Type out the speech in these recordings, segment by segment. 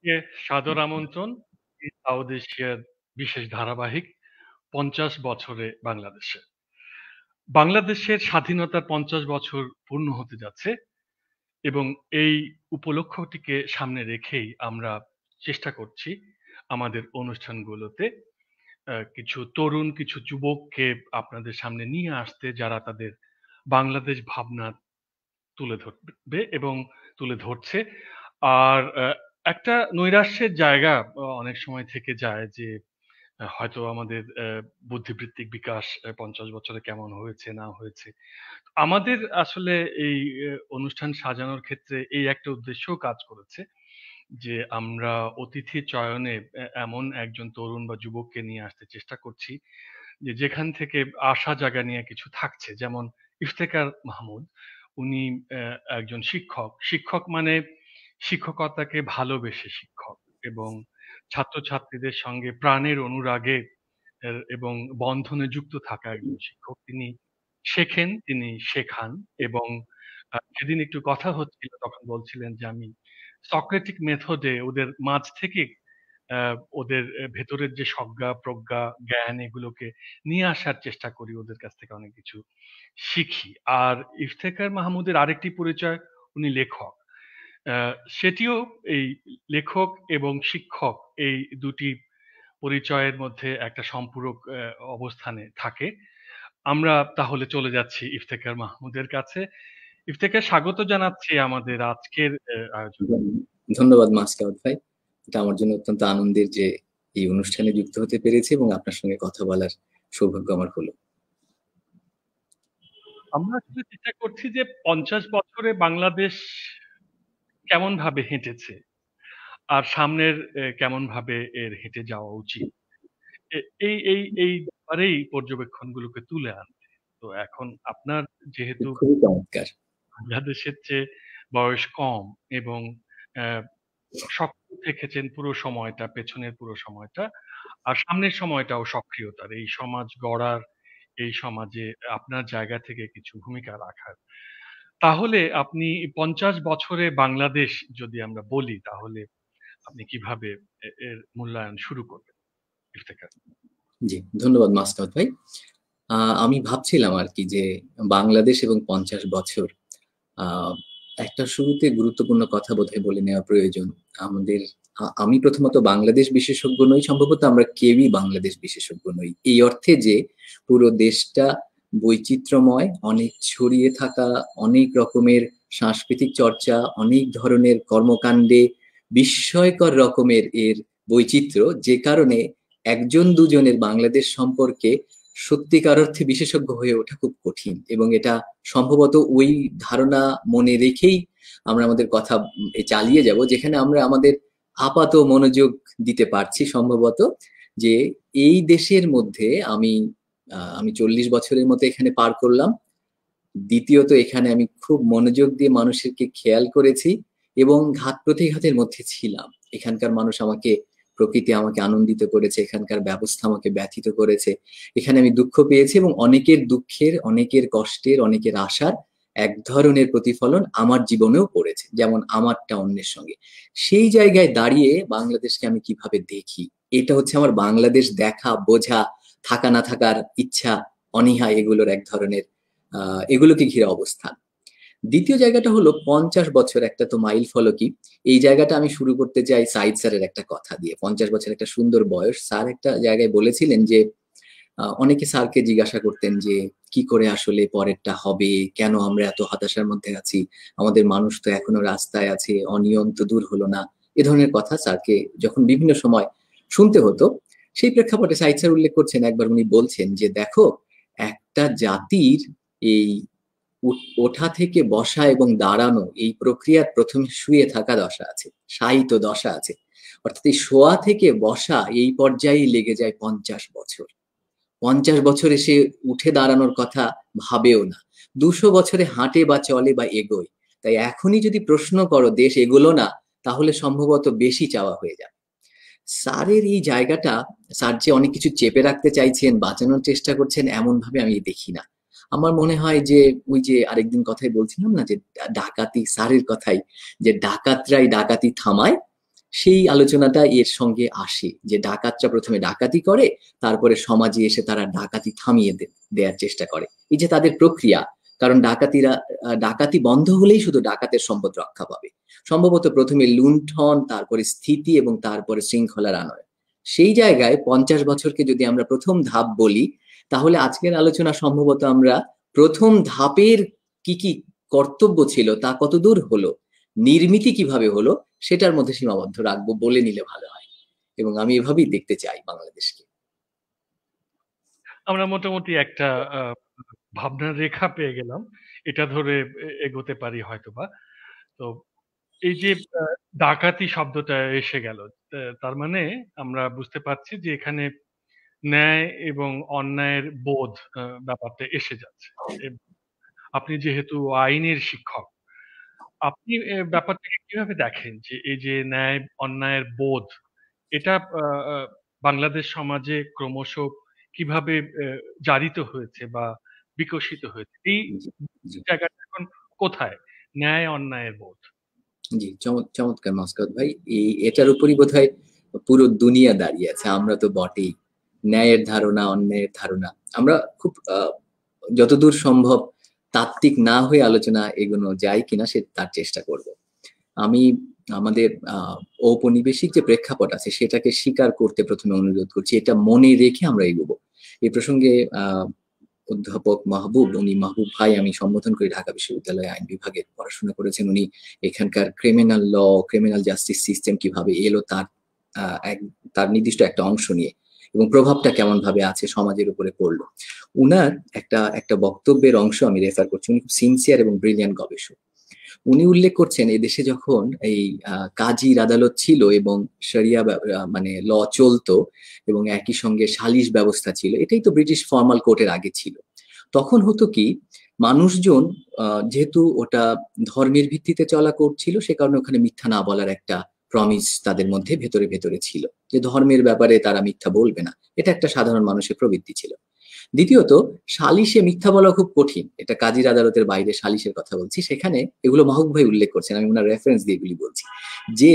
কে সাদর আমন্ত্রণ এই সাউথ এশিয়ার বিশেষ ধারাবাহিক ৫০ বছরে বাংলাদেশে। বাংলাদেশের স্বাধীনতার ৫০ বছর পূর্ণ হতে যাচ্ছে এবং এই উপলক্ষটিকে সামনে রেখেই আমরা চেষ্টা করছি আমাদের অনুষ্ঠানগুলোতে কিছু তরুণ, কিছু যুবককে আপনাদের সামনে নিয়ে আসতে যারা তাদের বাংলাদেশ ভাবনা তুলে ধরবে এবং তুলে ধরছে। আর একটা নৈরাশ্যের জায়গা অনেক সময় থেকে যায় যে হয়তো আমাদের বুদ্ধিবৃত্তিক বিকাশ ৫০ বছরে কেমন হয়েছে না হয়েছে। আমাদের আসলে এই অনুষ্ঠান সাজানোর ক্ষেত্রে এই একটা উদ্দেশ্যও কাজ করেছে যে আমরা অতিথি চয়নে এমন একজন তরুণ বা যুবককে নিয়ে আসতে চেষ্টা করছি যে যেখান থেকে আশা জাগা নিয়ে কিছু থাকছে। যেমন ইফতেখার মাহমুদ উনি একজন শিক্ষক। শিক্ষক মানে শিক্ষকতাকে ভালোবেসে শিক্ষক এবং ছাত্রছাত্রীদের সঙ্গে প্রাণের অনুরাগে এবং বন্ধনে যুক্ত থাকা একজন শিক্ষক। তিনি শেখেন, তিনি শেখান এবং সেদিন একটু কথা হচ্ছিল তখন বলছিলেন যে আমি সক্রেটিক মেথডে ওদের মাঝ থেকে ওদের ভেতরের যে সজ্ঞা, প্রজ্ঞা, জ্ঞান এগুলোকে নিয়ে আসার চেষ্টা করি। ওদের কাছ থেকে অনেক কিছু শিখি। আর ইফতেখার মাহমুদের আরেকটি পরিচয় উনি লেখক। আ সেটিও এই লেখক এবং শিক্ষক এই দুটি পরিচয়ের মধ্যে একটা সম্পূরক অবস্থানে থাকে। আমরা তাহলে চলে যাচ্ছি ইফতেখার মাহমুদের কাছে। ইফতেখার স্বাগত জানাচ্ছি আমাদের আজকের আয়োজনে। ধন্যবাদ মাসকাওয়াত ভাই। এটা আমার জন্য অত্যন্ত আনন্দের যে এই অনুষ্ঠানে যুক্ত হতে পেরেছি এবং আপনার সঙ্গে কথা বলার সৌভাগ্য আমার হলো। আমরা আসলে চেষ্টা করছি যে ৫০ বছরে বাংলাদেশ কেমন ভাবে হেঁটেছে আর সামনের কেমন ভাবে এর হেঁটে যাওয়া উচিত। এ এই ব্যাপারেই পর্যবেক্ষণগুলোকে তুলে আনতে। তো এখন আপনার যেহেতু খুবই চমৎকার। বাংলাদেশের চেয়ে বয়স কম এবং অ্যা সক্রিয় থেকেছেন পুরো সময়টা, পেছনের পুরো সময়টা। আর সামনের সময়টাও সক্রিয়তার। এই সমাজ গড়ার, এই সমাজে আপনার জায়গা থেকে কিছু ভূমিকা রাখার। তাহলে আপনি ৫০ বছরে বাংলাদেশ যদি আমরা বলি তাহলে আপনি কিভাবে এর মূল্যায়ন শুরু করবেন? ইফতেখার। জি, ধন্যবাদ মাসকাওয়াত ভাই। আমি ভাবছিলাম আরকি যে বাংলাদেশ এবং ৫০ বছর আ একটা শুরুতে গুরুত্বপূর্ণ কথা বোধহয় বলে নেওয়া প্রয়োজন। আমাদের আমি প্রথমত বাংলাদেশ বিশেষজ্ঞ নই। সম্ভবত আমরা কেউই বাংলাদেশ বিশেষজ্ঞ নই। এই অর্থে যে পুরো দেশটা বৈচিত্র্যময়, অনেক ছড়িয়ে থাকা, অনেক রকমের সাংস্কৃতিক চর্চা, অনেক ধরনের কর্মকাণ্ডে বিস্ময়কর রকমের এর বৈচিত্র্য, যে কারণে একজন দুজনের বাংলাদেশ সম্পর্কে সত্যিকার অর্থে বিশেষজ্ঞ হয়ে ওঠা খুব কঠিন এবং এটা সম্ভবত ওই ধারণা মনে রেখেই আমরা আমাদের কথা চালিয়ে যাব, যেখানে আমরা আমাদের আপাত মনোযোগ দিতে পারছি সম্ভবত যে এই দেশের মধ্যে আমি ৪০ বছরের মতো এখানে পার করলাম। দ্বিতীয়ত এখানে আমি খুব মনোযোগ দিয়ে মানুষকে খেয়াল করেছি এবং ঘাত প্রতিঘাতের মধ্যে ছিলাম। এখানকার মানুষ আমাকে, প্রকৃতি আমাকে আনন্দিত করেছে, এখানকার ব্যবস্থা আমাকে ব্যথিত করেছে। এখানে আমি দুঃখ পেয়েছি এবং অনেকের দুঃখের, অনেকের কষ্টের, অনেকের আশার এক ধরনের প্রতিফলন আমার জীবনেও পড়েছে, যেমন আমারটা অন্যের সঙ্গে। সেই জায়গায় দাঁড়িয়ে বাংলাদেশকে আমি কিভাবে দেখি, এটা হচ্ছে আমার বাংলাদেশ দেখা, বোঝা, থাকা না থাকার ইচ্ছা, অনীহা, এগুলোর এক ধরনের এগুলোকে ঘিরে অবস্থান। দ্বিতীয় জায়গাটা হলো ৫০ বছর, একটা তো মাইল ফলকই। এই জায়গাটা আমি শুরু করতে চাই সাইদ স্যারের একটা কথা দিয়ে। ৫০ বছর একটা সুন্দর বয়স। স্যার একটা জায়গায় বলেছিলেন যে অনেকে স্যারকে জিজ্ঞাসা করতেন যে কি করে আসলে পরেরটা হবে, কেন আমরা এত হতাশার মধ্যে আছি, আমাদের মানুষ তো এখনো রাস্তায় আছে, অনিয়ম তো দূর হলো না। এ ধরনের কথা স্যারকে যখন বিভিন্ন সময় শুনতে হতো, সেই প্রেক্ষাপটে সাইদ স্যার উল্লেখ করছেন, একবার উনি বলছেন যে দেখো, একটা জাতির এই ওঠা থেকে বসা এবং দাঁড়ানো, এই প্রক্রিয়ার প্রথমে শুয়ে থাকা দশা আছে, শায়িত দশা আছে। অর্থাৎ এই শোয়া থেকে বসা এই পর্যায়ে লেগে যায় ৫০ বছর। ৫০ বছরে সে উঠে দাঁড়ানোর কথা ভাবেও না। ২০০ বছরে হাঁটে বা চলে বা এগোয়। তাই এখনই যদি প্রশ্ন করো দেশ এগোলো না, তাহলে সম্ভবত বেশি চাওয়া হয়ে যাবে। স্যারের এই জায়গাটা, স্যার যে অনেক কিছু চেপে রাখতে চাইছেন, বাঁচানোর চেষ্টা করছেন, এমন ভাবে আমি দেখি না। আমার মনে হয় যে ওই যে আরেকদিন কথাই বলছিলাম না, যে ডাকাতি, স্যারের কথাই, যে ডাকাতরাই ডাকাতি থামায়, সেই আলোচনাটা এর সঙ্গে আসে যে ডাকাতরা প্রথমে ডাকাতি করে, তারপরে সমাজে এসে তারা ডাকাতি থামিয়ে দেওয়ার চেষ্টা করে। এই যে তাদের প্রক্রিয়া, কারণ ডাকাতি বন্ধ হলেই শুধু ডাকাতের সম্পদ রক্ষা পাবে। সম্ভবত প্রথমে লুণ্ঠন, তারপরে স্থিতি এবং তারপরে শৃঙ্খলার আনয়ন। সেই জায়গায় 50 বছরকে যদি আমরা প্রথম ধাপ বলি, তাহলে আজকের আলোচনা সম্ভবত আমরা প্রথম ধাপের কি কি কর্তব্য ছিল তা কতদূর হলো, নির্মিতি কিভাবে হলো, সেটার মধ্যে সীমাবদ্ধ রাখবো বলে নিলে ভালো হয়। এবং আমি এভাবেই দেখতে চাই বাংলাদেশকে। আমরা মোটামুটি একটা ভাবনার রেখা পেয়ে গেলাম, এটা ধরে এগোতে পারি হয়তোবা। তো এই যে ডাকাতি শব্দটা এসে গেল, তার মানে আমরা বুঝতে পারছি যে এখানে ন্যায় এবং অন্যায়ের বোধ ব্যাপারটা এসে যাচ্ছে। আপনি যেহেতু আইনের শিক্ষক, আপনি ব্যাপারটাকে কিভাবে দেখেন যে এই যে ন্যায় অন্যায়ের বোধ, এটা বাংলাদেশ সমাজে ক্রমশ কিভাবে জারিত হয়েছে বা বিকশিত হয়েছে? এই জি, জি, জায়গাটা এখন কোথায়? ন্যায় অন্যায়ের বোধ। জি, চমৎকার মাসকাত ভাই। এটার উপরই বোধহয় পুরো দুনিয়া দাঁড়িয়ে আছে। আমরা তো বটেই। ন্যায়ের ধারণা, অন্যায়ের ধারণা। আমরা খুব যতদূর সম্ভব তাত্ত্বিক না হয়ে আলোচনা এগোনো যায় কিনা তার চেষ্টা করব। আমি আমাদের ঔপনিবেশিক যে প্রেক্ষাপট আছে সেটাকে স্বীকার করতে প্রথমে অনুরোধ করছি, এটা মনে রেখে আমরা এগোবো। এই প্রসঙ্গে অধ্যাপক মাহবুব, উনি মাহবুব ভাই আমি সম্বোধন করি, ঢাকা বিশ্ববিদ্যালয়ে আইন বিভাগে পড়াশোনা করেছেন উনি। এখানকার criminal law, criminal justice system কিভাবে এলো তার নির্দিষ্ট একটা অংশ নিয়ে এবং প্রভাবটা কেমন ভাবে আছে সমাজের উপরে পড়লো, উনার একটা বক্তব্যের অংশ আমি রেফার করছি। উনি খুব সিনসিয়ার এবং ব্রিলিয়ান্ট গবেষক। উনি উল্লেখ করছেন এদেশে যখন এই কাজীর আদালত ছিল এবং শরিয়া মানে ল চলতো এবং একই সঙ্গে সালিশ ব্যবস্থা ছিল, এটাই তো ব্রিটিশ ফর্মাল কোর্টের আগে ছিল। তখন হতো কি, মানুষজন যেহেতু ওটা ধর্মের ভিত্তিতে চলা কোর্ট ছিল, সে কারণে ওখানে মিথ্যা না বলার একটা প্রমিস তাদের মধ্যে ভেতরে ভেতরে ছিল যে ধর্মের ব্যাপারে তারা মিথ্যা বলবে না। এটা একটা সাধারণ মানুষের প্রবৃত্তি ছিল। দ্বিতীয়ত, সালিশে মিথ্যা বলা খুব কঠিন, এটা কাজীর আদালতের বাইরে সালিশের কথা বলছি, সেখানে এগুলো মাহবুব ভাই উল্লেখ করছেন, আমি ওনার রেফারেন্স দিয়ে এগুলি বলছি, যে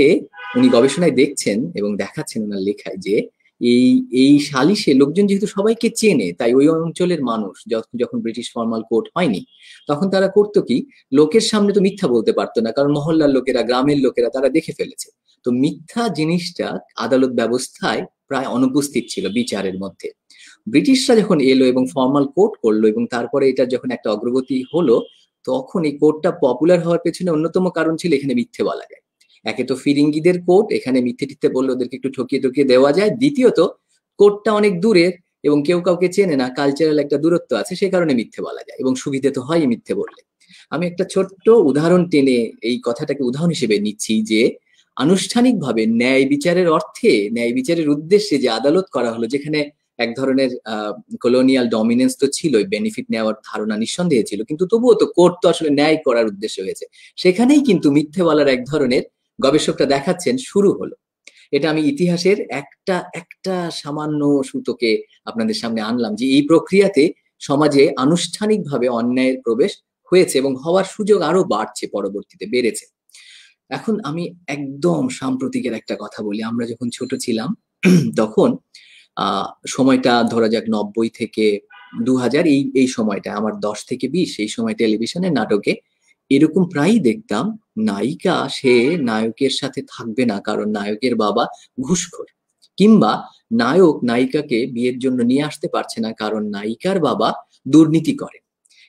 উনি গবেষণায় দেখছেন এবং দেখাচ্ছেন ওনার লেখায় যে এই এই সালিশে লোকজন যেহেতু সবাইকে চেনে, তাই ওই অঞ্চলের মানুষ যখন ব্রিটিশ ফর্মাল কোর্ট হয়নি তখন তারা করতো কি, লোকের সামনে তো মিথ্যা বলতে পারতো না, কারণ মহল্লার লোকেরা, গ্রামের লোকেরা তারা দেখে ফেলেছে। তো মিথ্যা জিনিসটা আদালত ব্যবস্থায় প্রায় অনুপস্থিত ছিল বিচারের মধ্যে। ব্রিটিশরা যখন এলো এবং ফর্মাল কোর্ট করলো এবং তারপরে এটা যখন একটা অগ্রগতি হলো, তখন এই কোর্টটা পপুলার হওয়ার পেছনে অন্যতম কারণ ছিল এখানে মিথ্যে বলা যায়। একে তো ফিরিঙ্গিদের কোর্ট, এখানে মিথ্যে টিথ্যে বললে ওদেরকে একটু ঠকিয়ে ঠকিয়ে দেওয়া যায়। দ্বিতীয়ত, কোর্টটা অনেক দূরের এবং কেউ কাউকে চেনে না, কালচারাল একটা দূরত্ব আছে, সে কারণে মিথ্যে বলা যায় এবং সুবিধে তো হয় মিথ্যে বললে। আমি একটা ছোট্ট উদাহরণ টেনে এই কথাটাকে উদাহরণ হিসেবে নিচ্ছি যে আনুষ্ঠানিকভাবে ন্যায় বিচারের অর্থে, ন্যায় বিচারের উদ্দেশ্যে যে আদালত করা হলো, যেখানে এক ধরনের কলোনিয়াল ডমিনেন্স তো ছিলই, বেনিফিট নেওয়ার ধারণা নিঃসন্দেহে ছিল, কিন্তু তবুও তো কোর্ট তো আসলে ন্যায় করার উদ্দেশ্য হয়েছে, সেখানেই কিন্তু মিথ্যে বলার এক ধরনের, গবেষকরা দেখাচ্ছেন, শুরু হলো। এটা আমি ইতিহাসের একটা একটা সামান্য সূতকে আপনাদের সামনে আনলাম যে এই প্রক্রিয়াতে সমাজে আনুষ্ঠানিকভাবে অন্যায়ের প্রবেশ হয়েছে এবং হওয়ার সুযোগ আরো বাড়ছে, পরবর্তীতে বেড়েছে। এখন আমি একদম সাম্প্রতিকের একটা কথা বলি। আমরা যখন ছোট ছিলাম তখন সময়টা ধরা যাক 90 থেকে 2000, এই সময়টা আমার 10 থেকে 20, এই সময় টেলিভিশনের নাটকে এরকম প্রায়ই দেখতাম, নায়িকা সে নায়কের সাথে থাকবে না কারণ নায়কের বাবা ঘুষখোর, কিংবা নায়ক নায়িকাকে বিয়ের জন্য নিয়ে আসতে পারছে না কারণ নায়িকার বাবা দুর্নীতি করে।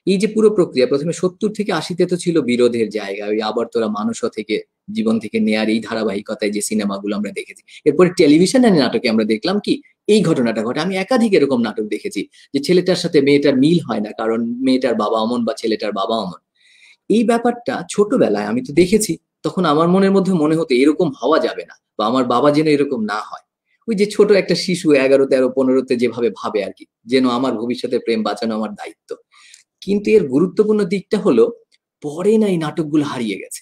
এই যে পুরো প্রক্রিয়া, প্রথমে 70 থেকে 80-তে তো ছিল বিরোধের জায়গা, ওই আবার তোরা মানুষ থেকে জীবন থেকে নেয়ার এই ধারাবাহিকতায় যে সিনেমাগুলো আমরা দেখেছি। এরপরে টেলিভিশনের নাটকে আমরা দেখলাম কি এই ঘটনাটা ঘটে। আমি একাধিক এরকম নাটক দেখেছি যে ছেলেটার সাথে মেয়েটার মিল হয় না কারণ মেয়েটার বাবা অমন বা ছেলেটার বাবা অমন। এই ব্যাপারটা ছোটবেলায় আমি তো দেখেছি, তখন আমার মনের মধ্যে মনে হতো এরকম হওয়া যাবে না, বা আমার বাবা যেন এরকম না হয়। ওই যে ছোট একটা শিশু 11, 13, 15-তে যেভাবে ভাবে আর কি, যেন আমার ভবিষ্যতের প্রেম বাঁচানো আমার দায়িত্ব। কিন্তু এর গুরুত্বপূর্ণ দিকটা হলো পরে না এই নাটকগুলো হারিয়ে গেছে,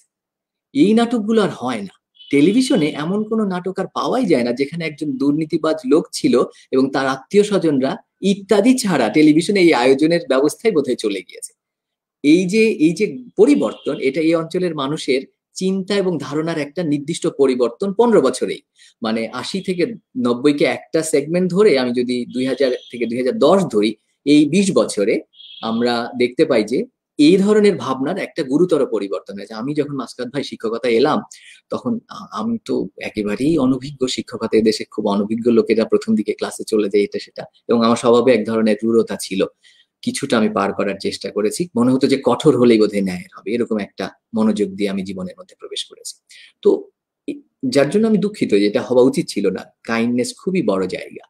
এই নাটকগুলো আর হয় না। টেলিভিশনে এমন কোন নাটক আর পাওয়াই যায় না যেখানে একজন দুর্নীতিবাজ লোক ছিল এবং তার আত্মীয় স্বজনরা ইত্যাদি ছাড়া টেলিভিশনে এই আয়োজনের ব্যবস্থাই বোধহয় চলে গিয়েছে। এই যে পরিবর্তন, এটা এই অঞ্চলের মানুষের চিন্তা এবং ধারণার একটা নির্দিষ্ট পরিবর্তন 15 বছরেই। মানে 80 থেকে 90-কে একটা সেগমেন্ট ধরে আমি যদি 2000 থেকে 2010 ধরি, এই 20 বছরে আমরা দেখতে পাই যে এই ধরনের ভাবনার একটা গুরুতর পরিবর্তন হয়েছে। আমি যখন মাসকাত ভাই শিক্ষকতা এলাম, তখন আমি তো একেবারেই অনভিজ্ঞ শিক্ষকতা, দেশে খুব অনভিজ্ঞ লোকেরা প্রথম দিকে ক্লাসে চলে যায় এটা সেটা, এবং আমার স্বভাবে এক ধরনের রূঢ়তা ছিল। কিছুটা আমি পার করার চেষ্টা করেছি, মনে হতো যে কঠোর হলেই বোধহয় ন্যায়ের হবে, এরকম একটা মনোযোগ দিয়ে আমি জীবনের মধ্যে প্রবেশ করেছি। তো যার জন্য আমি দুঃখিত, যে এটা হওয়া উচিত ছিল না। কাইন্ডনেস খুবই বড় জায়গা,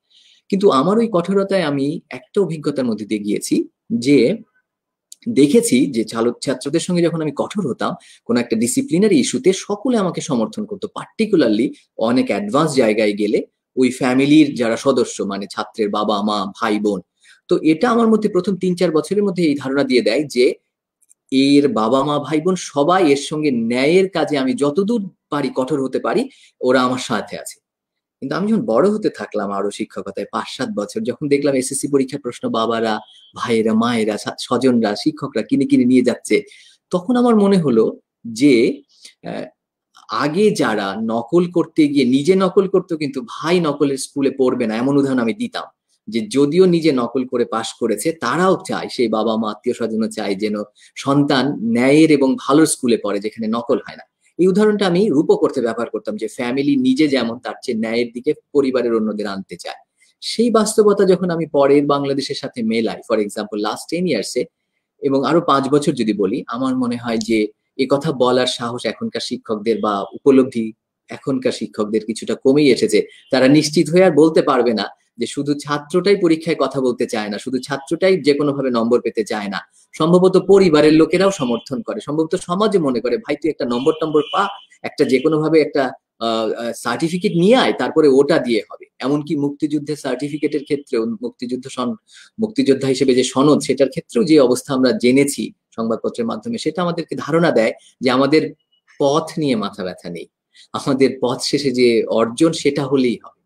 কিন্তু আমার ওই কঠোরতায় আমি একটা অভিজ্ঞতার মধ্যে দিয়ে গিয়েছি, যে দেখেছি যে ছাত্রদের সঙ্গে যখন আমি কঠোর হতাম কোন একটা ডিসিপ্লিনারি ইস্যুতে, সকলে আমাকে সমর্থন করতো। পার্টিকুলারলি অনেক অ্যাডভান্স জায়গায় গেলে ওই ফ্যামিলির যারা সদস্য, মানে ছাত্রের বাবা মা ভাই বোন, তো এটা আমার মধ্যে প্রথম 3-4 বছরের মধ্যে এই ধারণা দিয়ে দেয় যে এর বাবা মা ভাই বোন সবাই এর সঙ্গে ন্যায়ের কাজে আমি যতদূর পারি কঠোর হতে পারি, ওরা আমার সাথে আছে। কিন্তু আমি যখন বড় হতে থাকলাম আরো শিক্ষকতায় 5-7 বছর, যখন দেখলাম এসএসসি পরীক্ষার প্রশ্ন বাবারা ভাইয়েরা মায়েরা স্বজনরা শিক্ষকরা কিনে কিনে নিয়ে যাচ্ছে, তখন আমার মনে হলো যে আগে যারা নকল করতে গিয়ে নিজে নকল করতো কিন্তু ভাই নকলের স্কুলে পড়বে না, এমন উদাহরণ আমি দিতাম, যে যদিও নিজে নকল করে পাশ করেছে, তারাও চায়, সেই বাবা মা আত্মীয় স্বজনও চায় যেন সন্তান ন্যায়ের এবং ভালো স্কুলে পড়ে যেখানে নকল হয় না। এই উদাহরণটা আমি রূপক করতে ব্যবহার করতাম, যে ফ্যামিলি নিজে যেমন তার চেয়ে ন্যায়ের দিকে পরিবারের অন্যদের আনতে চায়। সেই বাস্তবতা যখন আমি পরের বাংলাদেশের সাথে মেলাই, ফর এক্সাম্পল লাস্ট 10 ইয়ার্সে এবং আরো 5 বছর যদি বলি, আমার মনে হয় যে এ কথা বলার সাহস এখনকার শিক্ষকদের বা উপলব্ধি এখনকার শিক্ষকদের কিছুটা কমেই এসেছে। তারা নিশ্চিত হয়ে আর বলতে পারবে না যে শুধু ছাত্রটাই পরীক্ষায় কথা বলতে চায় না, শুধু ছাত্রটাই যে কোনো ভাবে নম্বর পেতে চায় না, সম্ভবত পরিবারের লোকেরাও সমর্থন করে, সম্ভবত সমাজে মনে করে ভাই তুই একটা নম্বর পা, একটা যে কোনো ভাবে একটা সার্টিফিকেট নিয়ে আয়, তারপরে ওটা দিয়ে হবে। এমনকি মুক্তিযুদ্ধের সার্টিফিকেটের ক্ষেত্রেও, মুক্তিযোদ্ধা হিসেবে যে সনদ, সেটার ক্ষেত্রেও যে অবস্থা আমরা জেনেছি সংবাদপত্রের মাধ্যমে, সেটা আমাদেরকে ধারণা দেয় যে আমাদের পথ নিয়ে মাথা ব্যথা নেই, আমাদের পথ শেষে যে অর্জন সেটা হলেই হবে।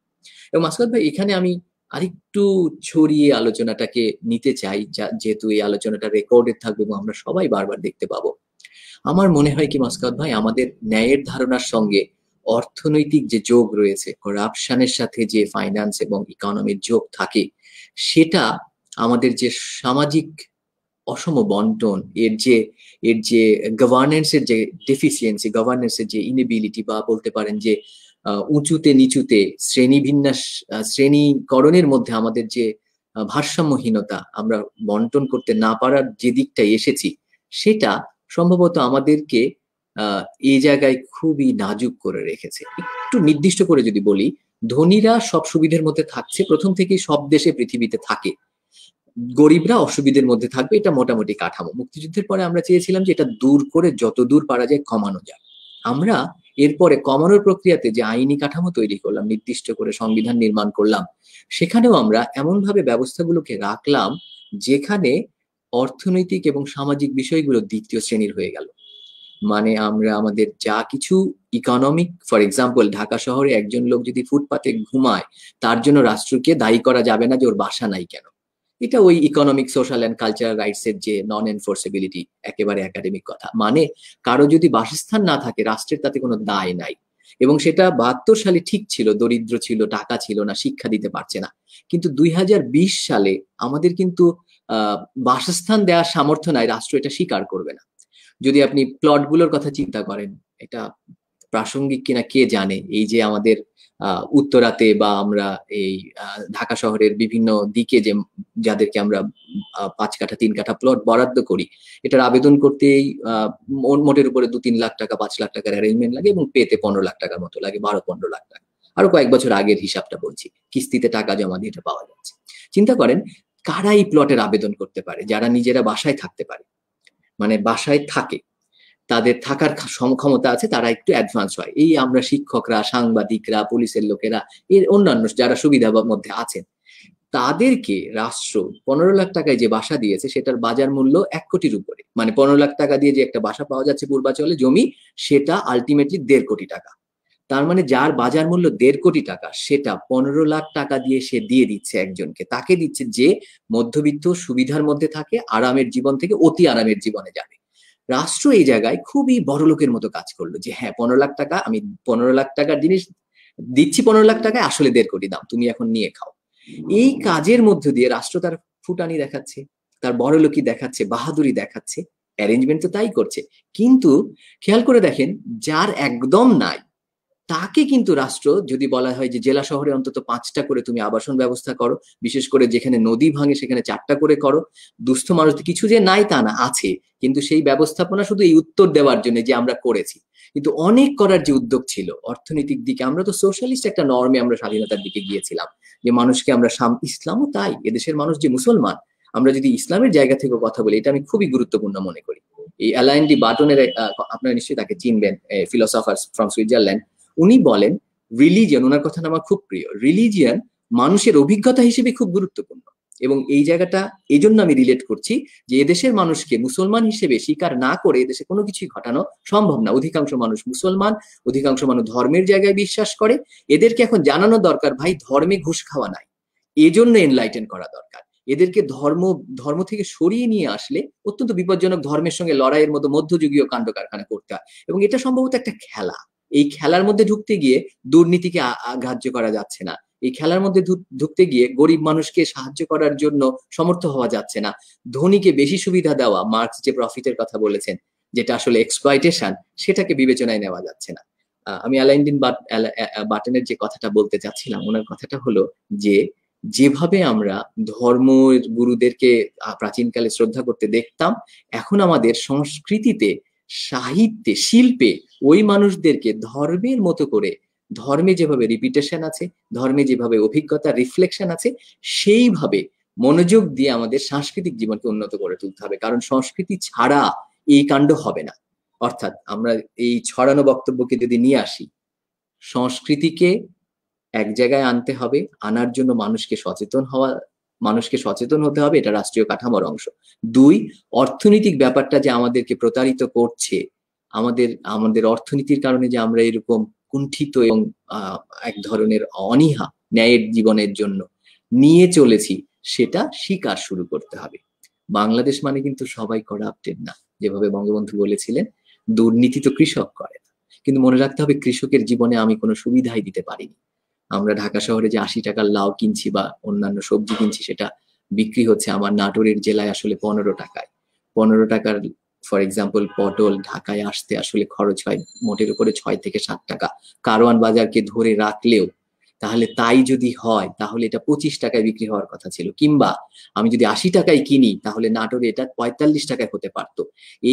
এবং মাসকাত ভাই, এখানে আমি আরেকটু ছড়িয়ে আলোচনাটাকে নিতে চাই, যেহেতু এই আলোচনাটা রেকর্ডেড থাকবে এবং আমরা সবাই বারবার দেখতে পাবো। আমার মনে হয় কি মাসকাত ভাই, আমাদের ন্যায়ের ধারণার সঙ্গে অর্থনৈতিক যে যোগ রয়েছে, করাপশনের সাথে যে ফাইন্যান্স এবং ইকোনমির যোগ থাকে, সেটা আমাদের যে সামাজিক অসম বন্টন, এর যে গভর্নেন্সের যে ডেফিসিয়েন্সি, গভর্নেন্সের যে ইনএবিলিটি, বা বলতে পারেন যে উঁচুতে নিচুতে শ্রেণীবিন্যাস, শ্রেণীকরণের মধ্যে আমাদের যে ভারসাম্যহীনতা, আমরা বন্টন করতে না পারার যে দিকটাই এসেছি, সেটা সম্ভবত আমাদেরকে এই জায়গায় খুবই নাজুক করে রেখেছে। একটু নির্দিষ্ট করে যদি বলি, ধনীরা সব সুবিধার মধ্যে থাকছে, প্রথম থেকেই সব দেশে পৃথিবীতে থাকে, গরিবরা অসুবিধার মধ্যে থাকবে, এটা মোটামুটি কাঠামো। মুক্তিযুদ্ধের পরে আমরা চেয়েছিলাম যে এটা দূর করে যত দূর পারা যায় কমানো যায়। আমরা এরপরে কমানোর প্রক্রিয়াতে যে আইনি কাঠামো তৈরি করলাম, নির্দিষ্ট করে সংবিধান নির্মাণ করলাম, সেখানেও আমরা এমন ভাবে ব্যবস্থাগুলোকে রাখলাম যেখানে অর্থনৈতিক এবং সামাজিক বিষয়গুলো দ্বিতীয় শ্রেণীর হয়ে গেল। মানে আমরা আমাদের যা কিছু ইকোনমিক, ফর এক্সাম্পল ঢাকা শহরে একজন লোক যদি ফুটপাতে ঘুমায়, তার জন্য রাষ্ট্রকে দায়ী করা যাবে না যে ওর বাসা নাই কেন। এটা ওই economic, social and cultural rights এর যে নন এনফোর্সেবিলিটি, একেবারে একাডেমিক কথা। মানে কারো যদি বাসস্থান না থাকে, রাষ্ট্রের তাতে কোনো দায় নাই। এবং সেটা 72 সালে ঠিক ছিল, দরিদ্র ছিল, টাকা ছিল না, শিক্ষা দিতে পারছে না। কিন্তু 2020 সালে আমাদের কিন্তু বাসস্থান দেওয়ার সামর্থ্য নাই, রাষ্ট্র এটা স্বীকার করবে না। যদি আপনি প্লটগুলোর কথা চিন্তা করেন, এটা প্রাসঙ্গিক কিনা কে জানে, এই যে আমাদের উত্তরাতে বা আমরা এই ঢাকা শহরের বিভিন্ন দিকে যে যাদেরকে আমরা 5 কাঠা 3 কাঠা প্লট বরাদ্দ করি, এটার আবেদন করতেই মোটের উপরে 2-3 লাখ টাকা 5 লাখ টাকার অ্যারেঞ্জমেন্ট লাগে, এবং পেতে 15 লাখ টাকার মতো লাগে, 12-15 লাখ টাকা। আরো কয়েক বছর আগের হিসাবটা বলছি, কিস্তিতে টাকা জমা দিয়ে এটা পাওয়া যাচ্ছে। চিন্তা করেন কারা এই প্লটের আবেদন করতে পারে, যারা নিজেরা বাসায় থাকতে পারে, মানে বাসায় থাকে, তাদের থাকার ক্ষমতা আছে, তারা একটু অ্যাডভান্স হয়। এই আমরা শিক্ষকরা, সাংবাদিকরা, পুলিশের লোকেরা, এর অন্যান্য যারা সুবিধার মধ্যে আছেন, তাদেরকে রাষ্ট্র 15 লাখ টাকায় যে বাসা দিয়েছে, সেটার বাজার মূল্য 1 কোটির উপরে। মানে 15 লাখ টাকা দিয়ে যে একটা বাসা পাওয়া যাচ্ছে পূর্বাচলে জমি, সেটা আলটিমেটলি 1.5 কোটি টাকা। তার মানে যার বাজার মূল্য 1.5 কোটি টাকা, সেটা 15 লাখ টাকা দিয়ে সে দিয়ে দিচ্ছে একজনকে, তাকে দিচ্ছে যে মধ্যবিত্ত সুবিধার মধ্যে থাকে, আরামের জীবন থেকে অতি আরামের জীবনে যাবে। রাষ্ট্র এই জায়গায় খুবই বড়লোকের মতো কাজ করলো যে হ্যাঁ 15 লাখ টাকা, আমি 15 লাখ টাকার জিনিস দিচ্ছি, 15 লাখ টাকায় আসলে 1.5 কোটি দাম, তুমি এখন নিয়ে খাও। এই কাজের মধ্য দিয়ে রাষ্ট্র তার ফুটানি দেখাচ্ছে, তার বড়লোকি দেখাচ্ছে, বাহাদুরি দেখাচ্ছে। অ্যারেঞ্জমেন্ট তো তাই করছে। কিন্তু খেয়াল করে দেখেন, যার একদম নাই তাকে কিন্তু রাষ্ট্র যদি বলা হয় যে জেলা শহরে অন্তত 5টা করে তুমি আবাসন ব্যবস্থা করো, বিশেষ করে যেখানে নদী ভাঙে সেখানে 4টা করে করো। দুস্থ মানুষ কিছু যে নাই তা না, আছে, কিন্তু সেই ব্যবস্থাপনা শুধু এই উত্তর দেওয়ার জন্য যে আমরা করেছি। কিন্তু অনেক করার যে উদ্যোগ ছিল অর্থনৈতিক দিকে, আমরা তো সোশ্যালিস্ট একটা নর্মে আমরা স্বাধীনতার দিকে গিয়েছিলাম, যে মানুষকে আমরা ইসলামও তাই, এদেশের মানুষ যে মুসলমান, আমরা যদি ইসলামের জায়গা থেকে কথা বলি, এটা আমি খুবই গুরুত্বপূর্ণ মনে করি। এই অ্যালাইন ডি বাটনের, আপনারা নিশ্চয়ই তাকে চিনবেন, ফিলোসফার ফ্রম সুইজারল্যান্ড, উনি বলেন রিলিজিয়ন, ওনার কথা আমার খুব প্রিয়, রিলিজিয়ন মানুষের অভিজ্ঞতা হিসেবে খুব গুরুত্বপূর্ণ। এবং এই জায়গাটা এই জন্য আমি রিলেট করছি যে এদেশের মানুষকে মুসলমান হিসেবে স্বীকার না করে এদেশে কোনো কিছুই ঘটানো সম্ভব না। অধিকাংশ মানুষ মুসলমান, অধিকাংশ মানুষ ধর্মের জায়গায় বিশ্বাস করে। এদেরকে এখন জানানো দরকার, ভাই ধর্মে ঘুষ খাওয়া নাই, এজন্য এনলাইটেন করা দরকার। এদেরকে ধর্ম থেকে সরিয়ে নিয়ে আসলে অত্যন্ত বিপজ্জনক, ধর্মের সঙ্গে লড়াইয়ের মতো মধ্যযুগীয় কাণ্ড কারখানা করতে হয়। এবং এটা সম্ভবত একটা খেলা, এই খেলার মধ্যে ঢুকতে গিয়ে দুর্নীতিকে গ্রাহ্য করা যাচ্ছে না, এই খেলার মধ্যে ঢুকতে গিয়ে গরিব মানুষকে সাহায্য করার জন্য সমর্থ হওয়া যাচ্ছে না, ধনীকে বেশি সুবিধা দেওয়া, মার্কস যে প্রফিটের কথা বলেছেন, যেটা আসলে এক্সপ্লয়টেশন, সেটাকে বিবেচনায় নেওয়া যাচ্ছে না। আমি অ্যালাইনডিন বাটনের যে কথাটা বলতে চাচ্ছিলাম, ওনার কথাটা হলো যে যেভাবে আমরা ধর্মের গুরুদেরকে প্রাচীনকালে শ্রদ্ধা করতে দেখতাম, এখন আমাদের সংস্কৃতিতে, সাহিত্যে, শিল্পে ওই মানুষদেরকে ধর্মের মতো করে, ধর্মে যেভাবে রিপিটেশন আছে, ধর্মে যেভাবে অভিজ্ঞতা রিফ্লেকশন আছে, সেইভাবে মনোযোগ দিয়ে আমাদের সাংস্কৃতিক জীবনকে উন্নত করে তুলতে হবে। কারণ সংস্কৃতি ছাড়া এই কাণ্ড হবে না। অর্থাৎ আমরা এই ছড়ানো বক্তব্যকে যদি নিয়ে আসি, সংস্কৃতিকে এক জায়গায় আনতে হবে, আনার জন্য মানুষকে সচেতন হতে হবে, এটা রাষ্ট্রীয় কাঠামোর অংশ। 2, অর্থনৈতিক ব্যাপারটা যে আমাদেরকে প্রতারিত করছে, আমাদের আমাদের অর্থনীতির কারণে যে আমরা এরকম কুণ্ঠিত এবং এক ধরনের অনীহা ন্যায়ের জীবনের জন্য নিয়ে চলেছি, সেটা স্বীকার শুরু করতে হবে। বাংলাদেশ মানে কিন্তু সবাই করাপ্টেড না, যেভাবে বঙ্গবন্ধু বলেছিলেন, দুর্নীতি তো কৃষক করে না। কিন্তু মনে রাখতে হবে, কৃষকের জীবনে আমি কোনো সুবিধাই দিতে পারিনি। আমরা ঢাকা শহরে যে 80 টাকার লাউ কিনছি বা অন্যান্য সবজি কিনছি, সেটা বিক্রি হচ্ছে আমার নাটোরের জেলায় আসলে 15 টাকায়। 15 টাকার ফর এক্সাম্পল পটল ঢাকায় আসতে আসলে খরচ হয় মোটের উপরে 6 থেকে 7 টাকা। কারওয়ান বাজারকে ধরে রাখলেও, তাহলে তাই যদি হয় তাহলে এটা 25 টাকায় বিক্রি হওয়ার কথা ছিল, কিংবা আমি যদি 80 টাকায় কিনি তাহলে নাটোরে এটা 45 টাকায় হতে পারতো।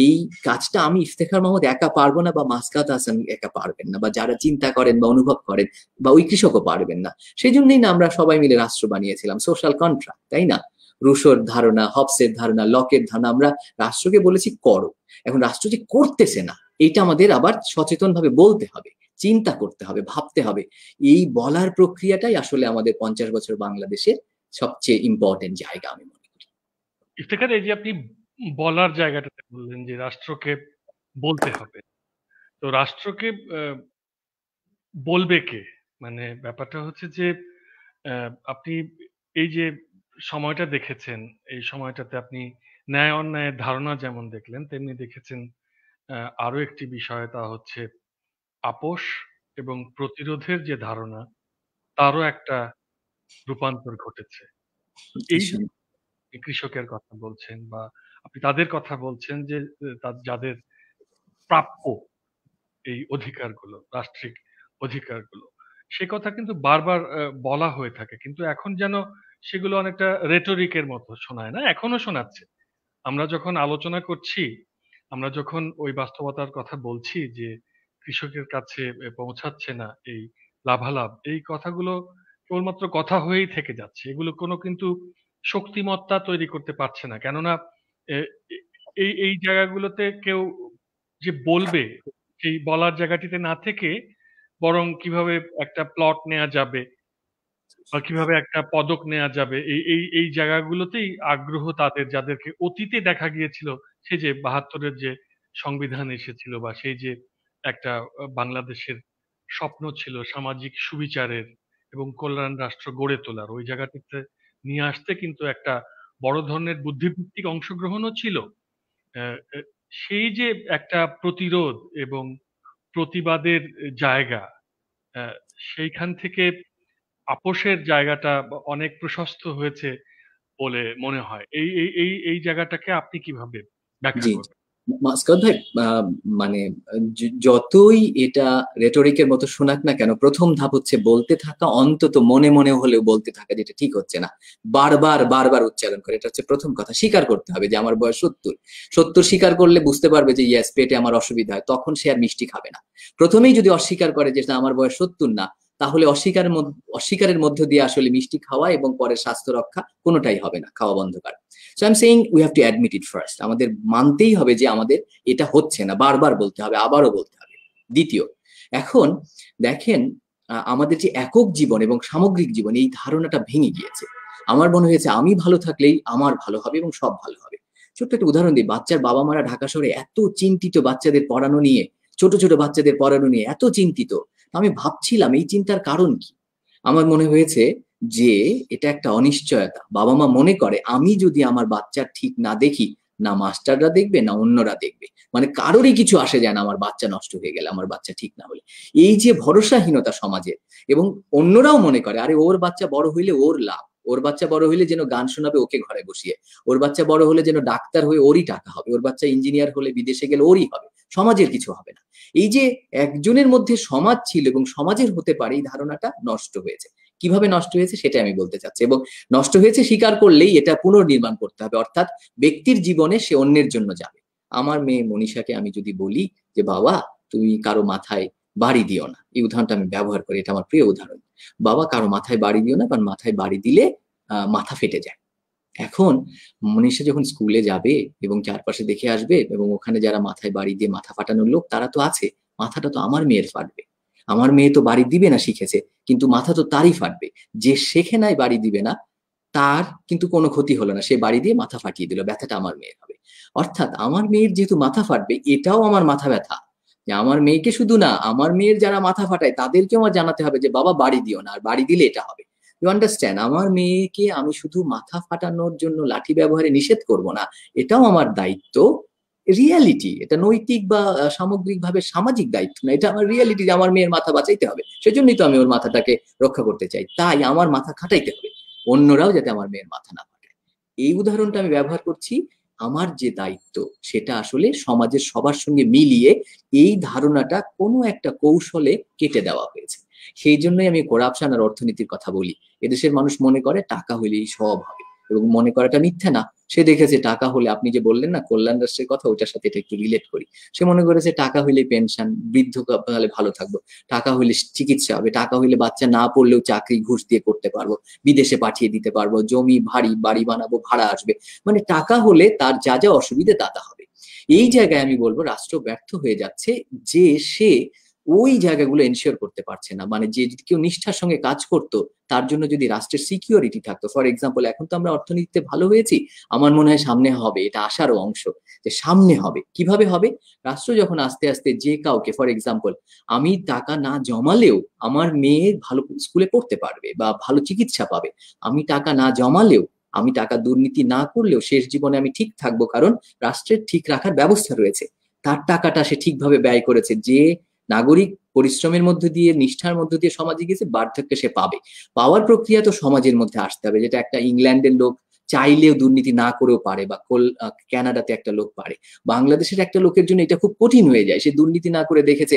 এই কাজটা আমি ইফতেখার মাহমুদ একা পারবো না, বা মাসকাত হাসান একা পারবেন না, বা যারা চিন্তা করেন বা অনুভব করেন, বা ওই কৃষকও পারবেন না। সেই জন্যই না আমরা সবাই মিলে রাষ্ট্র বানিয়েছিলাম, সোশ্যাল কন্ট্রাক্ট, তাই না? রুশোর ধারণা, হবসের ধারণা, লকের ধারণা, আমরা রাষ্ট্রকে বলেছি করো। এখন রাষ্ট্র যে করতেছে না, এটা আমাদের আবার সচেতন ভাবে বলতে হবে, চিন্তা করতে হবে, ভাবতে হবে। এই বলার প্রক্রিয়াটাই আসলে আমাদের 50 বছর বাংলাদেশের সবচেয়ে ইম্পর্টেন্ট জায়গা আমি মনে করি। ইফতেখার, এই যে আপনি বলার জায়গাটাতে বললেন যে রাষ্ট্রকে বলতে হবে, তো রাষ্ট্রকে বলবে কে? মানে ব্যাপারটা হচ্ছে যে আপনি এই যে সময়টা দেখেছেন, এই সময়টাতে আপনি ন্যায় অন্যায়ের ধারণা যেমন দেখলেন, তেমনি দেখেছেন আরো একটি বিষয়, তা হচ্ছে আপোষ এবং প্রতিরোধের যে ধারণা, তারও একটা রূপান্তর ঘটেছে। এই যে কৃষকের কথা বলছেন বা আপনি তাদের কথা বলছেন যে যাদের প্রাপ্য এই অধিকারগুলো, রাষ্ট্রিক অধিকারগুলো, সে কথা কিন্তু বারবার বলা হয়ে থাকে। কিন্তু এখন যেন সেগুলো অনেকটা রেটরিকের মতো শোনায় না? এখনো শোনাচ্ছে। আমরা যখন আলোচনা করছি, আমরা যখন ওই বাস্তবতার কথা বলছি যে কৃষকের কাছে পৌঁছাচ্ছে না এই লাভালাভ, এই কথাগুলো কেবলমাত্র কথা হয়েই থেকে যাচ্ছে। এগুলো কোনো কিন্তু শক্তিমত্তা তৈরি করতে পারছে না। কেননা এ এ এই জায়গাগুলোতে কেউ যে বলবে, সেই বলার জায়গাটিতে না থেকে বরং কিভাবে একটা প্লট নেয়া যাবে বা কিভাবে একটা পদক নেয়া যাবে, এই জায়গাগুলোতেই আগ্রহ তাদের, যাদেরকে অতীতে দেখা গিয়েছিল সেই যে ৭২ এর যে সংবিধান এসেছিল, বা সেই যে একটা বাংলাদেশের স্বপ্ন ছিল সামাজিক সুবিচারের এবং কল্যাণ রাষ্ট্র গড়ে তোলার, ওই জায়গাটিতে নিয়ে আসতে কিন্তু একটা বড় ধরনের বুদ্ধিবৃত্তিক অংশগ্রহণও ছিল। সেই যে একটা প্রতিরোধ এবং প্রতিবাদের জায়গা, আহ, সেইখান থেকে আপোষের জায়গাটা অনেক প্রশস্ত হয়েছে বলে মনে হয়। এই জায়গাটাকে আপনি কিভাবে ব্যাখ্যা জি, করবেন? মাসকাত ভাই, মানে যতই এটা রেটরিকের মতো শোনাক না কেন, প্রথম ধাপ হচ্ছে বলতে থাকা, অন্তত মনে মনে হলেও বলতে থাকা, যেটা ঠিক হচ্ছে না, বারবার বারবার উচ্চারণ করে। এটা হচ্ছে প্রথম কথা। স্বীকার করতে হবে যে আমার বয়স 70। 70 স্বীকার করলে বুঝতে পারবে যে ইয়েস, পেটে আমার অসুবিধা হয়, তখন সে আর মিষ্টি খাবে না। প্রথমেই যদি অস্বীকার করে যে না, আমার বয়স 70 না, তাহলে অস্বীকারের মধ্য দিয়ে আসলে মিষ্টি খাওয়া এবং পরে স্বাস্থ্য রক্ষা কোনোটাই হবে না, খাওয়া বন্ধ করা। So I am saying we have to admit it first. আমাদের মানতেই হবে যে আমাদের এটা হচ্ছে না, বারবার বলতে হবে, আবারও বলতে হবে। দ্বিতীয়, এখন দেখেন, আমাদের যে একক জীবন এবং সামগ্রিক জীবন, এই ধারণাটা ভেঙে গিয়েছে। আমার মনে হয়েছে আমি ভালো থাকলেই আমার ভালো হবে এবং সব ভালো হবে। ছোট্ট একটা উদাহরণ দিই, বাচ্চার বাবা মারা ঢাকা শহরে এত চিন্তিত বাচ্চাদের পড়ানো নিয়ে, ছোট ছোট বাচ্চাদের পড়ানো নিয়ে এত চিন্তিত। আমি ভাবছিলাম এই চিন্তার কারণ কি। আমার মনে হয়েছে যে এটা একটা অনিশ্চয়তা। বাবা মা মনে করে আমি যদি আমার বাচ্চার ঠিক না দেখি, না মাস্টাররা দেখবে না অন্যরা দেখবে, মানে কারোরই কিছু আসে যায় না আমার বাচ্চা নষ্ট হয়ে গেলে, আমার বাচ্চা ঠিক না হলে। এই যে ভরসাহীনতা সমাজের, এবং অন্যরাও মনে করে আরে ওর বাচ্চা বড় হইলে ওর লাভ, ওর বাচ্চা বড় হইলে যেন গান শোনাবে ওকে ঘরে বসিয়ে, ওর বাচ্চা বড় হলে যেন ডাক্তার হয়ে ওরই টাকা হবে, ওর বাচ্চা ইঞ্জিনিয়ার হলে বিদেশে গেলে ওরই হবে, সমাজের কিছু হবে না। এই যে একজনের মধ্যে সমাজ ছিল এবং সমাজের হতে পারে, এই ধারণাটা নষ্ট হয়েছে। কিভাবে নষ্ট হয়েছে সেটা আমি বলতে চাচ্ছি, এবং নষ্ট হয়েছে স্বীকার করলেই এটা পুনর্নির্মাণ করতে হবে, অর্থাৎ ব্যক্তির জীবনে সে অন্যের জন্য যাবে। আমার মেয়ে মনীষাকে আমি যদি বলি যে বাবা, তুমি কারো মাথায় বাড়ি দিও না, এই উদাহরণটা আমি ব্যবহার করি, এটা আমার প্রিয় উদাহরণ। বাবা, কারো মাথায় বাড়ি দিও না, কারণ মাথায় বাড়ি দিলে মাথা ফেটে যায়। এখন মনীষা যখন স্কুলে যাবে এবং চারপাশে দেখে আসবে, এবং ওখানে যারা মাথায় বাড়ি দিয়ে মাথা ফাটানোর লোক তারা তো আছে, মাথাটা তো আমার মেয়ের ফাটবে। আমার মেয়ে তো বাড়ি দিবে না শিখেছে, কিন্তু মাথা তো তারই ফাটবে। যে শেখে নাই বাড়ি দিবে না, তার কিন্তু কোনো ক্ষতি হলো না, সে বাড়ি দিয়ে মাথা ফাটিয়ে দিল, ব্যথাটা আমার মেয়ের হবে। অর্থাৎ আমার মেয়ের যেহেতু মাথা ফাটবে, এটাও আমার মাথা ব্যথা। যে আমার মেয়েকে শুধু না, আমার মেয়ের যারা মাথা ফাটায় তাদেরকেও আমার জানাতে হবে যে বাবা বাড়ি দিও না, আর বাড়ি দিলে এটা হবে। You understand? আমার মেয়েকে আমি শুধু মাথা ফাটানোর জন্য লাঠি ব্যবহারে নিষেধ করব না, এটাও আমার দায়িত্ব। রিয়ালিটি এটা, নৈতিক বা সামগ্রিকভাবে সামাজিক দায়িত্ব না, এটা আমার রিয়ালিটি যে আমার মেয়ের মাথা বাঁচাইতে হবে। সেজন্যই তো আমি ওর মাথাটাকে রক্ষা করতে চাই, তাই আমার মাথা খাটাইতে হবে, অন্যরাও যাতে আমার মেয়ের মাথা না ফাটায়। এই উদাহরণটা আমি ব্যবহার করছি। আমার যে দায়িত্ব সেটা আসলে সমাজের সবার সঙ্গে মিলিয়ে এই ধারণাটা কোনো একটা কৌশলে কেটে দেওয়া হয়েছে। সেই জন্যই আমি করাপশন আর অর্থনীতির কথা বলি। এদেশের মানুষ মনে করে টাকা হলেই সব হবে, এবং মনে করাটা মিথ্যা না। সে দেখেছে টাকা হলে, আপনি যে বললেন না কল্যাণ রাষ্ট্রের কথা, ওটার সাথে এটা একটু রিলেট করি। সে মনে করেছে টাকা হইলে পেনশন, বৃদ্ধকালে ভালো থাকবো, টাকা হইলে চিকিৎসা হবে, টাকা হইলে বাচ্চা না পড়লেও চাকরি ঘুষ দিয়ে করতে পারবো, বিদেশে পাঠিয়ে দিতে পারবো, জমি বাড়ি বানাবো, ভাড়া আসবে। মানে টাকা হলে তার যা যা অসুবিধে তা তা হবে। এই জায়গায় আমি বলবো রাষ্ট্র ব্যর্থ হয়ে যাচ্ছে, যে সে ওই জায়গাগুলো এনশিওর করতে পারছে না। মানে যে যদি কেউ নিষ্ঠার সঙ্গে কাজ করতো, তার জন্য যদি রাষ্ট্রের সিকিউরিটি থাকতো, ফর এক্সাম্পল এখন তো আমরা অর্থনীতিতে ভালো হয়েছি, আমার মনে হয় সামনে হবে, এটা আশারও অংশ যে সামনে হবে। কিভাবে হবে? রাষ্ট্র যখন আস্তে আস্তে যে কাউকে, ফর এক্সাম্পল আমি টাকা না জমালেও আমার মেয়ে ভালো স্কুলে পড়তে পারবে বা ভালো চিকিৎসা পাবে, আমি টাকা না জমালেও, আমি টাকা দুর্নীতি না করলেও শেষ জীবনে আমি ঠিক থাকবো, কারণ রাষ্ট্রের ঠিক রাখার ব্যবস্থা রয়েছে। তার টাকাটা সে ঠিকভাবে ব্যয় করেছে, যে নাগরিক পরিশ্রমের মধ্য দিয়ে, নিষ্ঠার মধ্য দিয়ে সমাজে গেছে, বার্ধক্যে সে পাবে। পাওয়ার প্রক্রিয়া তো সমাজের মধ্যে আসতে হবে, যেটা একটা ইংল্যান্ডের লোক চাইলেও দুর্নীতি না করেও পারে, বা কানাডাতে একটা লোক পারে। বাংলাদেশের একটা লোকের জন্য এটা খুব কঠিন হয়ে যায়, সে দুর্নীতি না করে দেখেছে।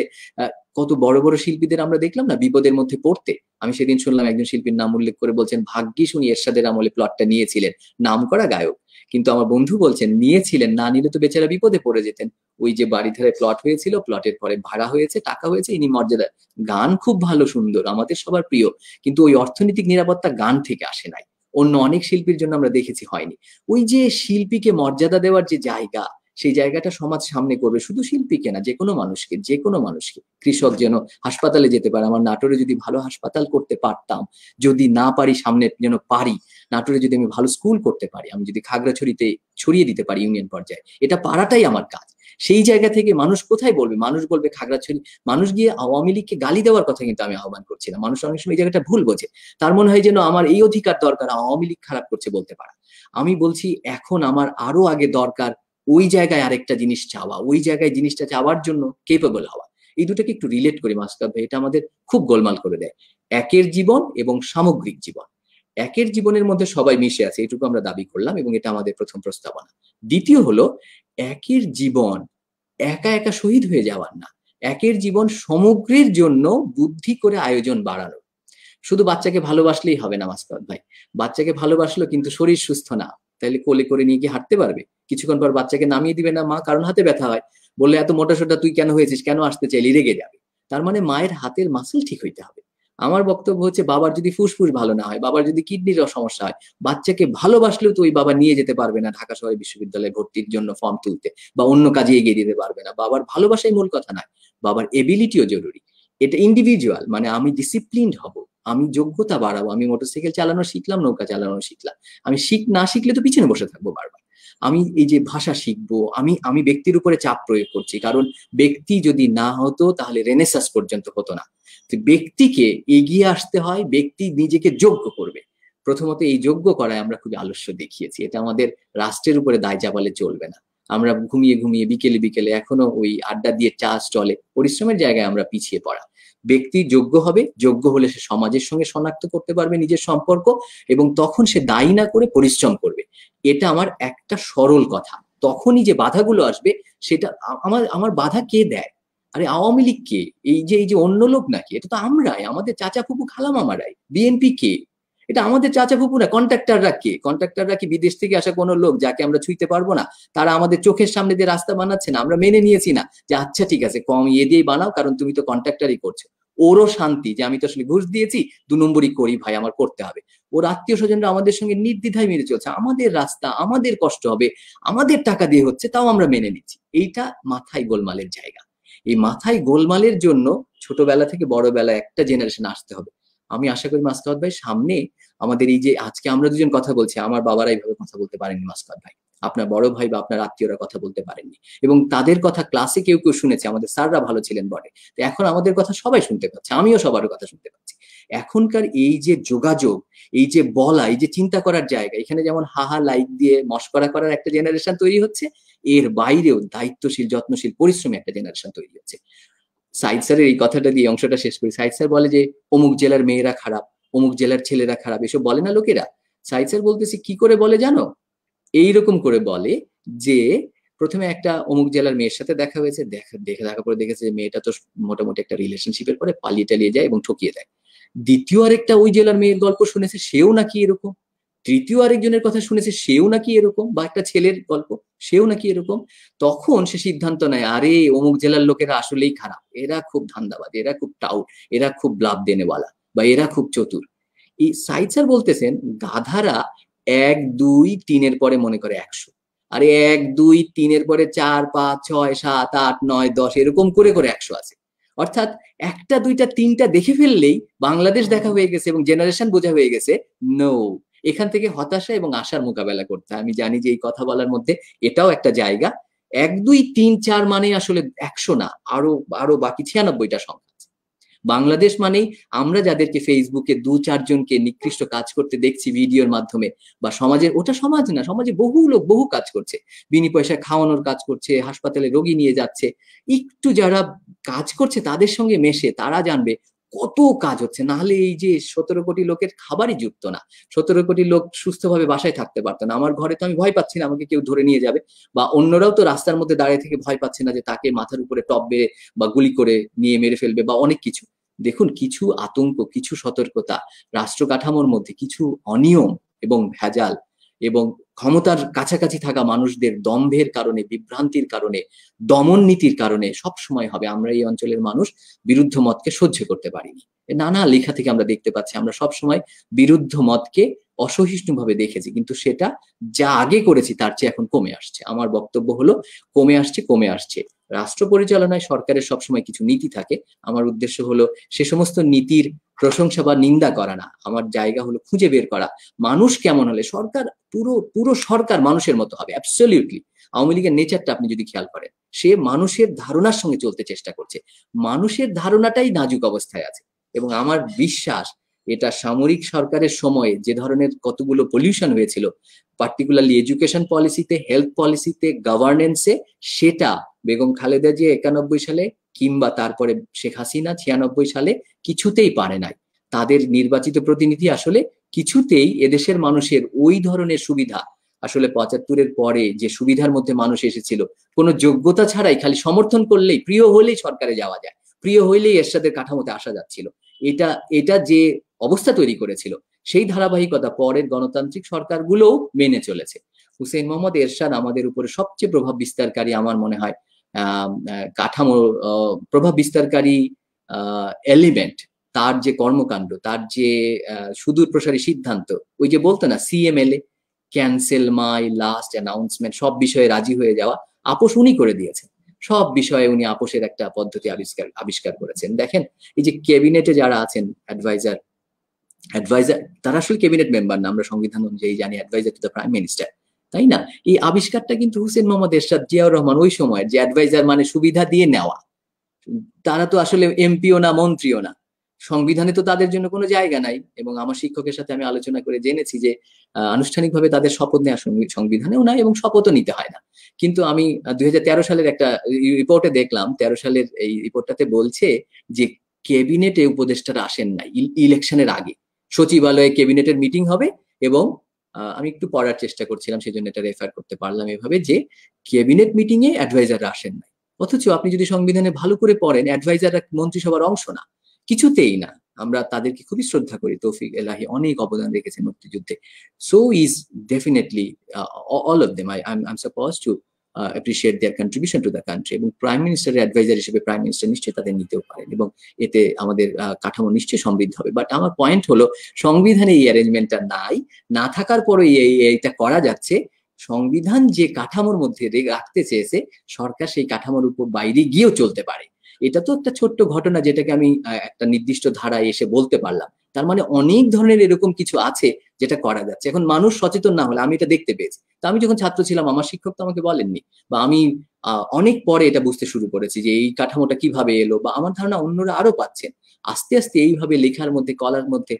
কত বড় বড় শিল্পীদের আমরা দেখলাম না বিপদের মধ্যে পড়তে। আমি সেদিন শুনলাম একজন শিল্পীর নাম উল্লেখ করে বলছেন ভাগ্যিস উনি এরশাদের আমলে প্লটটা নিয়েছিলেন, নাম করা গায়ক। কিন্তু আমার বন্ধু বলছেন নিয়েছিলেন, না নিলে তো বেচারা বিপদে পড়ে যেতেন। ওই যে বাড়ি ধারে প্লট হয়েছিল, প্লটের পরে ভাড়া হয়েছে, টাকা হয়েছে, ইনি মর্যাদা। গান খুব ভালো, সুন্দর, আমাদের সবার প্রিয়, কিন্তু ওই অর্থনৈতিক নিরাপত্তা গান থেকে আসে নাই। অন্য অনেক শিল্পীর জন্য আমরা দেখেছি হয়নি। ওই যে শিল্পীকে মর্যাদা দেওয়ার যে জায়গা, সেই জায়গাটা সমাজ সামনে করবে, শুধু শিল্পীকে না, যে কোনো মানুষকে, যে কোনো মানুষকে। কৃষক যেন হাসপাতালে যেতে পারে, আমার নাটোরে যদি ভালো হাসপাতাল করতে পারতাম, যদি না পারি সামনে যেন পারি। নাটোরে যদি আমি ভালো স্কুল করতে পারি, আমি যদি খাগড়াছড়িতে ছড়িয়ে দিতে পারি ইউনিয়ন পর্যায়ে, এটা পারাটাই আমার কাজ। সেই জায়গা থেকে মানুষ কোথায় বলবে? মানুষ বলবে খাগড়াছড়ি। মানুষ গিয়ে আওয়ামী লীগকে গালি দেওয়ার কথা কিন্তু আমি আহ্বান করছি না। মানুষ অনেক সময় এই জায়গাটা ভুল বোঝে, তার মনে হয় যেন আমার এই অধিকার দরকার আওয়ামী লীগ খারাপ করছে বলতে পারা। আমি বলছি এখন আমার আরো আগে দরকার ওই জায়গায় আরেকটা জিনিস চাওয়া, ওই জায়গায় জিনিসটা চাওয়ার জন্য কেপেবল হওয়া, এই দুটোকে একটু রিলেট করি মাস্টার ভাই, এটা আমাদের খুব গোলমাল করে দেয়। একের জীবন এবং সামগ্রিক জীবন, একের জীবনের মধ্যে সবাই মিশে আছে, এটুকু আমরা দাবি করলাম এবং এটা আমাদের প্রথম প্রস্তাবনা। দ্বিতীয় হলো, একের জীবন একা একা শহীদ হয়ে যাওয়ার না, একের জীবন সমগ্রের জন্য বুদ্ধি করে আয়োজন বাড়ানো। শুধু বাচ্চাকে ভালোবাসলেই হবে না মাসকাত ভাই, বাচ্চাকে ভালোবাসলো কিন্তু শরীর সুস্থ না, তাহলে কোলে করে নিয়ে কি হাঁটতে পারবে? কিছুক্ষণ পর বাচ্চাকে নামিয়ে দিবে না মা, কারণ হাতে ব্যথা হয়, বললে এত মোটা সোটা তুই কেন হয়েছিস, কেন আসতে চাইলি, রেগে যাবে। তার মানে মায়ের হাতের মাসল ঠিক হইতে হবে। আমার বক্তব্য হচ্ছে, বাবার যদি ফুসফুস ভালো না হয়, বাবার যদি কিডনির সমস্যা হয়, বাচ্চাকে ভালোবাসলেও তো ওই বাবা নিয়ে যেতে পারবে না ঢাকা শহরে বিশ্ববিদ্যালয়ে ভর্তির জন্য ফর্ম তুলতে, বা অন্য কাজে এগিয়ে দিতে পারবে না। বাবার ভালোবাসাই মূল কথা নয়, বাবার এবিলিটিও জরুরি। এটা ইন্ডিভিজুয়াল, মানে আমি ডিসিপ্লিনড হব, আমি যোগ্যতা বাড়াবো, আমি মোটরসাইকেল চালানো শিখলাম, নৌকা চালানো শিখলাম, আমি না শিখলে তো পিছনে বসে থাকবো বারবার। আমি এই যে ভাষা শিখবো, আমি ব্যক্তির উপরে চাপ প্রয়োগ করছি, কারণ ব্যক্তি যদি না হতো তাহলে রেনেসাস পর্যন্ত হতো না। ব্যক্তিকে এগিয়ে আসতে হয়, ব্যক্তি নিজেকে যোগ্য করবে। প্রথমত এই যোগ্য করায় আমরা খুবই আলস্য দেখিয়েছি, এটা আমাদের রাষ্ট্রের উপরে দায় চাপালে চলবে না। আমরা ঘুমিয়ে ঘুমিয়ে বিকেলে বিকেলে এখনো ওই আড্ডা দিয়ে চাষ চলে, পরিশ্রমের জায়গায় আমরা পিছিয়ে পড়া। ব্যক্তি যোগ্য হবে, যোগ্য হলে সে সমাজের সঙ্গে শনাক্ত করতে পারবে নিজের সম্পর্ক, এবং তখন সে দায়ী না করে পরিশ্রম করবে। এটা আমার একটা সরল কথা। তখনই যে বাধাগুলো আসবে, সেটা আমার আমার বাধা কে দেয়? আরে আওয়ামী লীগ কে? এই যে অন্য লোক নাকি? এটা তো আমরাই, আমাদের চাচা ফুপু খালামামারাই। বিএনপি কে? এটা আমাদের চাচা ফুপু না। কন্ট্রাক্টররা কে? কন্ট্রাক্টররা কি বিদেশ থেকে আসা কোনো লোক যাকে আমরা ছুঁইতে পারবো না? তারা আমাদের চোখের সামনে দিয়ে রাস্তা বানাচ্ছে না, আমরা মেনে নিয়েছি না যে আচ্ছা ঠিক আছে কম দিয়েই বানাও, কারণ তুমি তো কন্ট্রাক্টরই করছো। ওরও শান্তি যে আমি তো আসলে ঘুষ দিয়েছি, 2 নম্বরই করি ভাই, আমার করতে হবে। ওর আত্মীয় স্বজনরা আমাদের সঙ্গে নির্দ্বিধায় মেনে চলছে, আমাদের রাস্তা আমাদের কষ্ট হবে, আমাদের টাকা দিয়ে হচ্ছে, তাও আমরা মেনে নিচ্ছি। এইটা মাথায় গোলমালের জায়গা। এই মাথায় গোলমালের জন্য ছোটবেলা থেকে বড়বেলা একটা জেনারেশন আসতে হবে। আমি আশা করি মাসকাত ভাই, সামনে আমাদের এই যে আজকে আমরা দুজন কথা বলছি, আমার বাবারা এইভাবে কথা বলতে পারেননি মাসকাত ভাই, আপনার বড় ভাই বা আপনার আত্মীয়রা কথা বলতে পারেননি, এবং তাদের কথা ক্লাসে কেউ কেউ শুনেছে, আমাদের স্যাররা ভালো ছিলেন বটে, তো এখন আমাদের কথা সবাই শুনতে পাচ্ছে, আমিও সবার কথা শুনতে পাচ্ছি। এখনকার এই যে যোগাযোগ, এই যে বলা, এই যে চিন্তা করার জায়গা, এখানে যেমন হাহা লাইক দিয়ে মস্করা করার একটা জেনারেশন তৈরি হচ্ছে, এর বাইরেও দায়িত্বশীল যত্নশীল পরিশ্রমী একটা জেনারেশন তৈরি হচ্ছে। সাইদ স্যারের এই কথাটা দিয়ে অংশটা শেষ করি। সাইদ স্যার বলে যে অমুক জেলার মেয়েরা খারাপ, অমুক জেলার ছেলেরা খারাপ, এসব বলে না লোকেরা। সাইদ স্যার বলতেছে কি করে বলে জানো? এইরকম করে বলে যে প্রথমে একটা অমুক জেলার মেয়ের সাথে দেখা হয়েছে, দেখা পরে দেখেছে যে মেয়েটা তো মোটামুটি একটা রিলেশনশিপের পরে পালিয়ে টালিয়ে যায় এবং ঠকিয়ে দেয়। দ্বিতীয় আরেকটা ওই জেলার মেয়ের গল্প শুনেছে, সেও নাকি এরকম। তৃতীয় আরেকজনের কথা শুনেছে, সেও নাকি এরকম, বা একটা ছেলের গল্প, সেও নাকি এরকম। তখন সে সিদ্ধান্ত নেয়, আরে অমুক জেলার লোকেরা আসলেই খারাপ, এরা খুব ধান্দাবাজ, এরা খুব টাউট, এরা খুব লাভ দেনেওয়ালা, বা এরা খুব চতুর। এই সাইদ স্যার বলতেছেন গাধারা 1, 2, 3 পরে মনে করে 100, আরে 1, 2, 3 পরে 4, 5, 6, 7, 8, 9, 10 এরকম করে করে 100 আছে। অর্থাৎ একটা দুইটা তিনটা দেখে ফেললেই বাংলাদেশ দেখা হয়ে গেছে এবং জেনারেশন বোঝা হয়ে গেছে। নো, এখান থেকে হতাশা এবং আশার মোকাবেলা করতে হয়। আমি জানি যে এই কথা বলার মধ্যে এটাও একটা জায়গা। 1, 2, 3, 4 মানে আসলে 100 না, আরো আরো বাকি 96টা সংখ্যা। বাংলাদেশ মানেই আমরা যাদেরকে ফেসবুকে 2-4 জনকে নিকৃষ্ট কাজ করতে দেখছি ভিডিওর মাধ্যমে, বা সমাজের, ওটা সমাজ না, সমাজে বহু লোক বহু কাজ করছে, বিনি পয়সায় খাওয়ানোর কাজ করছে, হাসপাতালে রোগী নিয়ে যাচ্ছে। একটু যারা কাজ করছে তাদের সঙ্গে মেশে, তারা জানবে কত কাজ হচ্ছে। নাহলে এই যে 17 কোটি লোকের খাবারই জুটতো না, 17 কোটি লোক সুস্থভাবে বাসায় থাকতে পারতো না। আমার ঘরে তো আমি ভয় পাচ্ছি না আমাকে কেউ ধরে নিয়ে যাবে, বা অন্যরাও তো রাস্তার মধ্যে দাঁড়িয়ে থেকে ভয় পাচ্ছে না যে তাকে মাথার উপরে টপ বেড়ে বা গুলি করে নিয়ে মেরে ফেলবে, বা অনেক কিছু। দেখুন, কিছু আতঙ্ক, কিছু সতর্কতা, রাষ্ট্র কাঠামোর মধ্যে কিছু অনিয়ম এবং ভেজাল, এবং ক্ষমতার কাছাকাছি থাকা মানুষদের দম্ভের কারণে, বিভ্রান্তির কারণে, দমন নীতির কারণে সব সময় হবে। আমরা এই অঞ্চলের মানুষ বিরুদ্ধ মতকে সহ্য করতে পারিনি। নানা লেখা থেকে আমরা দেখতে পাচ্ছি, আমরা সব সময় বিরুদ্ধ মতকে অসহিষ্ণুভাবে দেখেছি, কিন্তু সেটা যা আগে করেছি তার চেয়ে এখন কমে আসছে। আমার বক্তব্য হলো কমে আসছে, কমে আসছে। রাষ্ট্র পরিচালনায় সরকারের সবসময় কিছু নীতি থাকে, আমার উদ্দেশ্য হলো সে সমস্ত নীতির প্রশংসা বা নিন্দা করা না, আমার জায়গা হলো খুঁজে বের করা মানুষ কেমন হলে সরকার, পুরো পুরো সরকার মানুষের মতো হবে। অ্যাবসলিউটলি। আওয়ামী লীগের নেচারটা আপনি যদি খেয়াল করেন, সে মানুষের ধারণার সঙ্গে চলতে চেষ্টা করছে, মানুষের ধারণাটাই নাজুক অবস্থায় আছে। এবং আমার বিশ্বাস এটা সামরিক সরকারের সময়ে যে ধরনের কতগুলো পলিউশন হয়েছিল, পার্টিকুলারলি এডুকেশন পলিসিতে, হেলথ পলিসিতে, গভর্নেন্সে, সেটা বেগম খালেদা জিয়া 91 সালে কিংবা তারপরে শেখ হাসিনা 96 সালে কিছুতেই পারে নাই। তাদের নির্বাচিত প্রতিনিধি আসলে কিছুতেই এদেশের মানুষের ওই ধরনের সুবিধা, আসলে 75-এর পরে যে সুবিধার মধ্যে মানুষ এসেছিল, কোনো যোগ্যতা ছাড়াই খালি সমর্থন করলেই, প্রিয় হলেই সরকারে যাওয়া যায়, প্রিয় হইলেই এরশাদের কাঠামোতে আসা যাচ্ছিল, এটা এটা যে অবস্থা তৈরি করেছিল, সেই ধারাবাহিকতা পরের গণতান্ত্রিক সরকারগুলোও মেনে চলেছে। হুসেইন মোহাম্মদ এরশাদ আমাদের উপরে সবচেয়ে প্রভাব বিস্তারকারী, আমার মনে হয় কাঠামো প্রভাব বিস্তারকারী এলিমেন্ট। তার যে কর্মকাণ্ড, তার যে সুদূর প্রসারী সিদ্ধান্ত, ওই যে বলতো না সিএমএলএ, ক্যান্সেল মাই লাস্ট অ্যানাউন্সমেন্ট, সব বিষয়ে রাজি হয়ে যাওয়া, আপোষ উনি করে দিয়েছেন। সব বিষয়ে উনি আপোষের একটা পদ্ধতি আবিষ্কার করেছেন। দেখেন, এই যে ক্যাবিনেটে যারা আছেন অ্যাডভাইজার, তারা আসলে ক্যাবিনেট মেম্বার না, আমরা সংবিধান অনুযায়ী জানি adviser to the prime minister, তাই না? এই আবিষ্কারটা কিন্তু হুসেইন মোহাম্মদ এরশাদ, জিয়াউর রহমান ওই সময়, যে অ্যাডভাইজার মানে সুবিধা দিয়ে নেওয়া, তারা তো আসলে এমপিও না, মন্ত্রীও না, সংবিধানে তো তাদের জন্য কোনো জায়গা নাই। এবং আমার শিক্ষকের সাথে আমি আলোচনা করে জেনেছি যে আনুষ্ঠানিকভাবে তাদের শপথ নেওয়া সংবিধানেও নাই এবং শপথও নিতে হয় না। কিন্তু আমি 2013 সালের একটা রিপোর্টে দেখলাম, 13 সালের এই রিপোর্টটাতে বলছে যে ক্যাবিনেটে উপদেষ্টারা আসেন নাই ইলেকশনের আগে, সচিবালয়ে ক্যাবিনেটের মিটিং হবে, এবং আমি একটু পড়ার চেষ্টা করছিলাম, সেই জন্য এটা রেফার করতে পারলাম এভাবে, যে ক্যাবিনেট মিটিং এ অ্যাডভাইজাররা আসেন নাই। অথচ আপনি যদি সংবিধানে ভালো করে পড়েন, অ্যাডভাইজাররা মন্ত্রিসভার অংশ না, কিছুতেই না। আমরা তাদেরকে খুবই শ্রদ্ধা করি, তৌফিক এলাহি অনেক অবদান রেখেছেন মুক্তিযুদ্ধে। So is definitely all of them, I am suppose two appreciate there contribution to the country. এবং প্রাইম মিনিস্টারের অ্যাডভাইজার হিসেবে প্রাইম মিনিস্টার নিশ্চয়ই তাদের নিতেও পারেন, এবং এতে আমাদের কাঠামো নিশ্চয়ই সমৃদ্ধ হবে। বাট আমার পয়েন্ট হলো, সংবিধানে এই অ্যারেঞ্জমেন্টটা নাই, না থাকার পরে এইটা করা যাচ্ছে। সংবিধান যে কাঠামোর মধ্যে রাখতে চেয়েছে, সরকার সেই কাঠামোর উপর বাইরে গিয়েও চলতে পারে। এটা তো একটা ছোট্ট ঘটনা, যেটাকে আমি একটা নির্দিষ্ট ধারায় এসে বলতে পারলাম। তার মানে অনেক ধরনের এরকম কিছু আছে যেটা করা যাচ্ছে। এখন মানুষ সচেতন না হলে, আমি এটা দেখতে পেয়েছি। তো আমি যখন ছাত্র ছিলাম, আমার শিক্ষক তো আমাকে বলেননি, বা আমি অনেক পরে এটা বুঝতে শুরু করেছি যে এই কাঠামোটা কিভাবে এলো, বা আমার ধারণা অন্যরা আরো পাচ্ছেন। আস্তে আস্তে এইভাবে লেখার মধ্যে, কলার মধ্যে,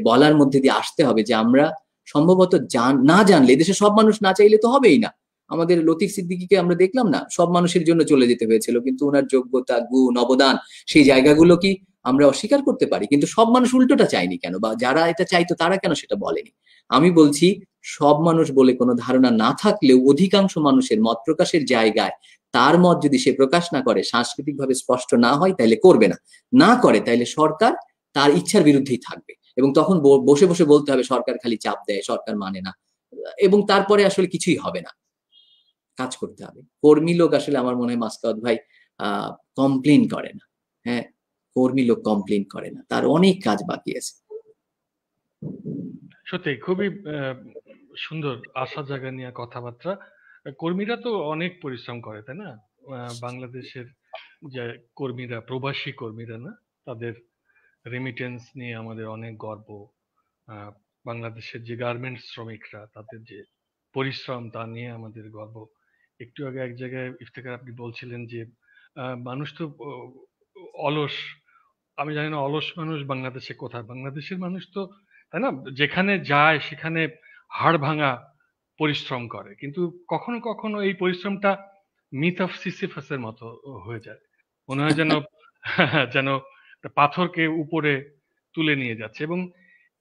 বলার মধ্যে দিয়ে আসতে হবে যে আমরা সম্ভবত না জানলে, দেশে সব মানুষ না চাইলে তো হবেই না। আমাদের লতিফ সিদ্দিকীকে আমরা দেখলাম না, সব মানুষের জন্য চলে যেতে হয়েছিল, কিন্তু ওনার যোগ্যতা, গুণ, অবদান, সেই জায়গাগুলো কি আমরা অস্বীকার করতে পারি? কিন্তু সব মানুষ উল্টোটা চায়নি কেন, বা যারা এটা চাইতো তারা কেন সেটা বলেনি? আমি বলছি, সব মানুষ বলে কোনো ধারণা না থাকলেও অধিকাংশ মানুষের মত প্রকাশের জায়গায় তার মত যদি সে প্রকাশ না করে, সাংস্কৃতিকভাবে স্পষ্ট না হয়, তাইলে করবে না। না করে তাইলে সরকার তার ইচ্ছার বিরুদ্ধেই থাকবে, এবং তখন বসে বসে বলতে হবে সরকার খালি চাপ দেয়, সরকার মানে না, এবং তারপরে আসলে কিছুই হবে না। কাজ করতে হবে। কর্মী লোক আসলে আমার মনে হয় মাসকাত ভাই কমপ্লেন করে না। হ্যাঁ, কর্মী লোক কমপ্লেন করে না, তার অনেক কাজ বাকি আছে। সত্যি খুবই সুন্দর আশা জাগা নিয়ে কথাবার্তা। কর্মীরা তো অনেক পরিশ্রম করে, তাই না? বাংলাদেশের যে কর্মীরা, প্রবাসী কর্মীরা না, তাদের রেমিটেন্স নিয়ে আমাদের অনেক গর্ব। বাংলাদেশের যে গার্মেন্টস শ্রমিকরা, তাদের যে পরিশ্রম, তা নিয়ে আমাদের গর্ব। একটু আগে এক জায়গায় ইফতেখার আপনি বলছিলেন যে মানুষ তো অলস। আমি জানি না অলস মানুষ বাংলাদেশে কোথায়। বাংলাদেশের মানুষ তো, তাই না, যেখানে যায় সেখানে হাড় ভাঙা পরিশ্রম করে, কিন্তু কখনো কখনো এই পরিশ্রমটা মিথ অফ সিসিফাসের মতো হয়ে যায়। মনে হয় যেন যেন একটা পাথরকে উপরে তুলে নিয়ে যাচ্ছে। এবং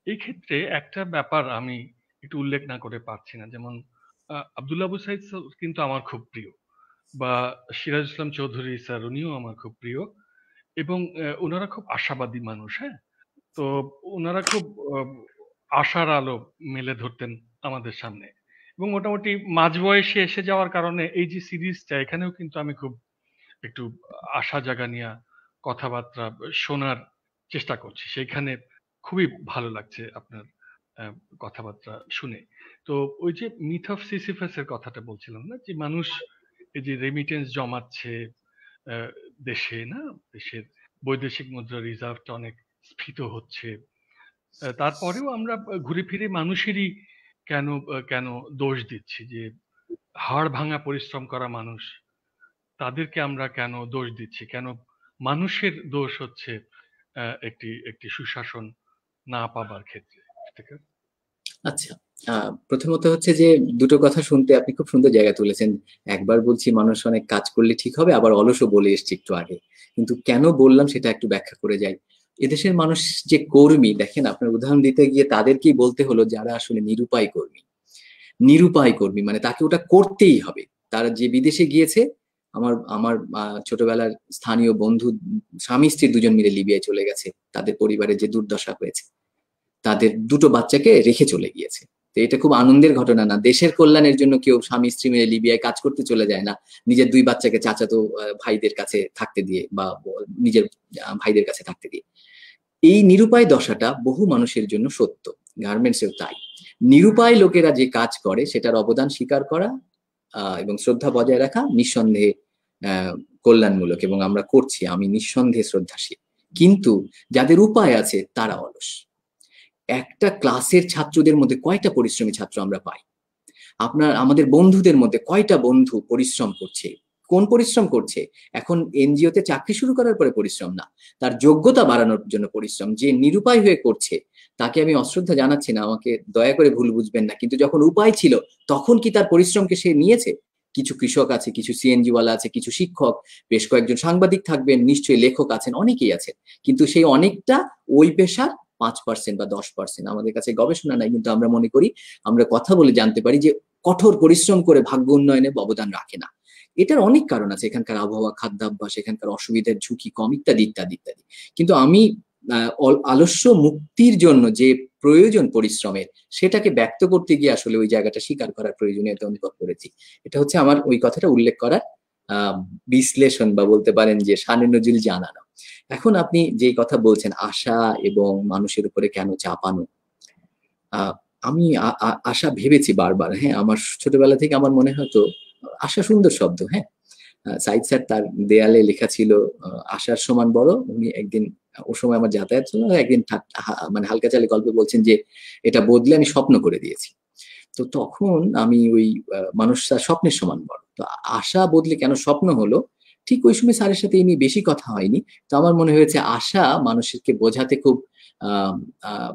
এই ক্ষেত্রে একটা ব্যাপার আমি একটু উল্লেখ না করে পারছি না, যেমন আব্দুল্লাহ আবু সাইদ কিন্তু আমার খুব প্রিয়, বা সিরাজ ইসলাম চৌধুরী স্যার, উনিও আমার খুব প্রিয়। এবং ওনারা খুব আশাবাদী মানুষ, হ্যাঁ। তো ওনারা খুব আশার আলো মেলে ধরতেন আমাদের সামনে। এবং মোটামুটি মাঝ বয়সে এসে যাওয়ার কারণে এই যে সিরিজটা, এখানেও কিন্তু আমি খুব একটু আশা জাগা নিয়ে কথাবার্তা শোনার চেষ্টা করছি। সেইখানে খুবই ভালো লাগছে আপনার কথাবার্তা শুনে। তো ওই যে মিথ অফ সিসিফাসের কথাটা বলছিলাম না, যে মানুষ এই যে রেমিটেন্স জমাচ্ছে আহ, দেশে, না, দেশের বৈদেশিক মুদ্রা রিজার্ভটা অনেক স্ফীত হচ্ছে। তারপরেও আমরা ঘুরে ফিরে মানুষেরই কেন কেন দোষ দিচ্ছি, যে হাড় ভাঙা পরিশ্রম করা মানুষ, তাদেরকে আমরা কেন দোষ দিচ্ছি? কেন মানুষের দোষ হচ্ছে একটি একটি সুশাসন না পাবার ক্ষেত্রে? আচ্ছা, প্রথমত হচ্ছে যে দুটো কথা শুনতে আপনি খুব সুন্দর জায়গা তুলেছেন। একবার বলছি মানুষ অনেক কাজ করলে ঠিক হবে, আবার অলসও বলে এসছি একটু আগে। কিন্তু কেন বললাম সেটা একটু ব্যাখ্যা করে যাই। এদেশের মানুষ যে কর্মী, দেখেন আপনার উদাহরণ দিতে গিয়ে তাদেরকেই বলতে হলো যারা আসলে নিরুপায় কর্মী। নিরুপায় কর্মী মানে তাকে ওটা করতেই হবে। তারা যে বিদেশে গিয়েছে, আমার আমার ছোটবেলার স্থানীয় বন্ধু স্বামী স্ত্রী দুজন মিলে লিবিয়ায় চলে গেছে, তাদের পরিবারে যে দুর্দশা হয়েছে, তাদের দুটো বাচ্চাকে রেখে চলে গিয়েছে। তো এটা খুব আনন্দের ঘটনা না। দেশের কল্যাণের জন্য কেউ স্বামী স্ত্রী মিলে লিবিয়ায় কাজ করতে চলে যায় না নিজের দুই বাচ্চাকে চাচাতো ভাইদের কাছে থাকতে দিয়ে, বা নিজের ভাইদের কাছে থাকতে দিয়ে। এই নিরুপায় দশাটা বহু মানুষের জন্য সত্য, গার্মেন্টসেও তাই। নিরুপায় লোকেরা যে কাজ করে সেটার অবদান স্বীকার করা এবং শ্রদ্ধা বজায় রাখা নিঃসন্দেহে কল্যাণমূলক, এবং আমরা করছি, আমি নিঃসন্দেহে শ্রদ্ধাশীল। কিন্তু যাদের উপায় আছে তারা অলস। একটা ক্লাসের ছাত্রদের মধ্যে কয়টা পরিশ্রমী ছাত্র আমরা পাই? আমাদের বন্ধুদের মধ্যে কয়টা বন্ধু পরিশ্রম করছে? কোন পরিশ্রম করছে? এখন এনজিওতে চাকরি শুরু করার পরে পরিশ্রম না, তার যোগ্যতা বাড়ানোর জন্য পরিশ্রম। যে নিরুপায় হয়ে করছে তাকে আমি অশ্রদ্ধা জানাচ্ছি না, আমাকে দয়া করে ভুল বুঝবেন না, কিন্তু যখন উপায় ছিল তখন কি তার পরিশ্রমকে সে নিয়েছে? কিছু কৃষক আছে, কিছু সিএনজি ওয়ালা আছে, কিছু শিক্ষক, বেশ কয়েকজন সাংবাদিক থাকবেন, নিশ্চয়ই লেখক আছেন, অনেকেই আছেন। কিন্তু সেই অনেকটা ওই পেশার 5% বা 10%। আমাদের কাছে গবেষণা নাই, কিন্তু আমরা মনে করি, আমরা কথা বলে জানতে পারি যে কঠোর পরিশ্রম করে ভাগ্য উন্নয়নে অবদান রাখে না। এটার অনেক কারণ আছে, এখানকার আবহাওয়া, খাদ্যাভ্যাস, এখানকার অসুবিধার ঝুঁকি কম, ইত্যাদি ইত্যাদি ইত্যাদি। কিন্তু আমি আলস্য মুক্তির জন্য যে প্রয়োজন পরিশ্রমের, সেটাকে ব্যক্ত করতে গিয়ে আসলে ওই জায়গাটা স্বীকার করার প্রয়োজনীয়তা অনুভব করেছি। এটা হচ্ছে আমার ওই কথাটা উল্লেখ করার বিশ্লেষণ, বা বলতে পারেন যে শানে নজুল জানানো। এখন আপনি যেই কথা বলছেন, আশা এবং মানুষের উপরে কেন চাপানো, আমি আশা ভেবেছি বারবার। হ্যাঁ, আমার ছোটবেলা থেকে আমার মনে হতো আশা সুন্দর শব্দ। হ্যাঁ, সাইদ স্যার তার দেয়ালে লেখা ছিল আশার সমান বড়। উনি একদিন, ও সময় আমার যাতায়াত ছিল, একদিন মানে হালকা চালে গল্পে বলছেন যে এটা বদলে আমি স্বপ্ন করে দিয়েছি। তো তখন আমি ওই মানুষটা স্বপ্নের সমান বড়, তো আশা বদলে কেন স্বপ্ন হলো, ঠিক ওই সময় স্যারের সাথে এই নিয়ে বেশি কথা হয়নি। তো আমার মনে হয়েছে আশা মানুষকে বোঝাতে খুব আহ আহ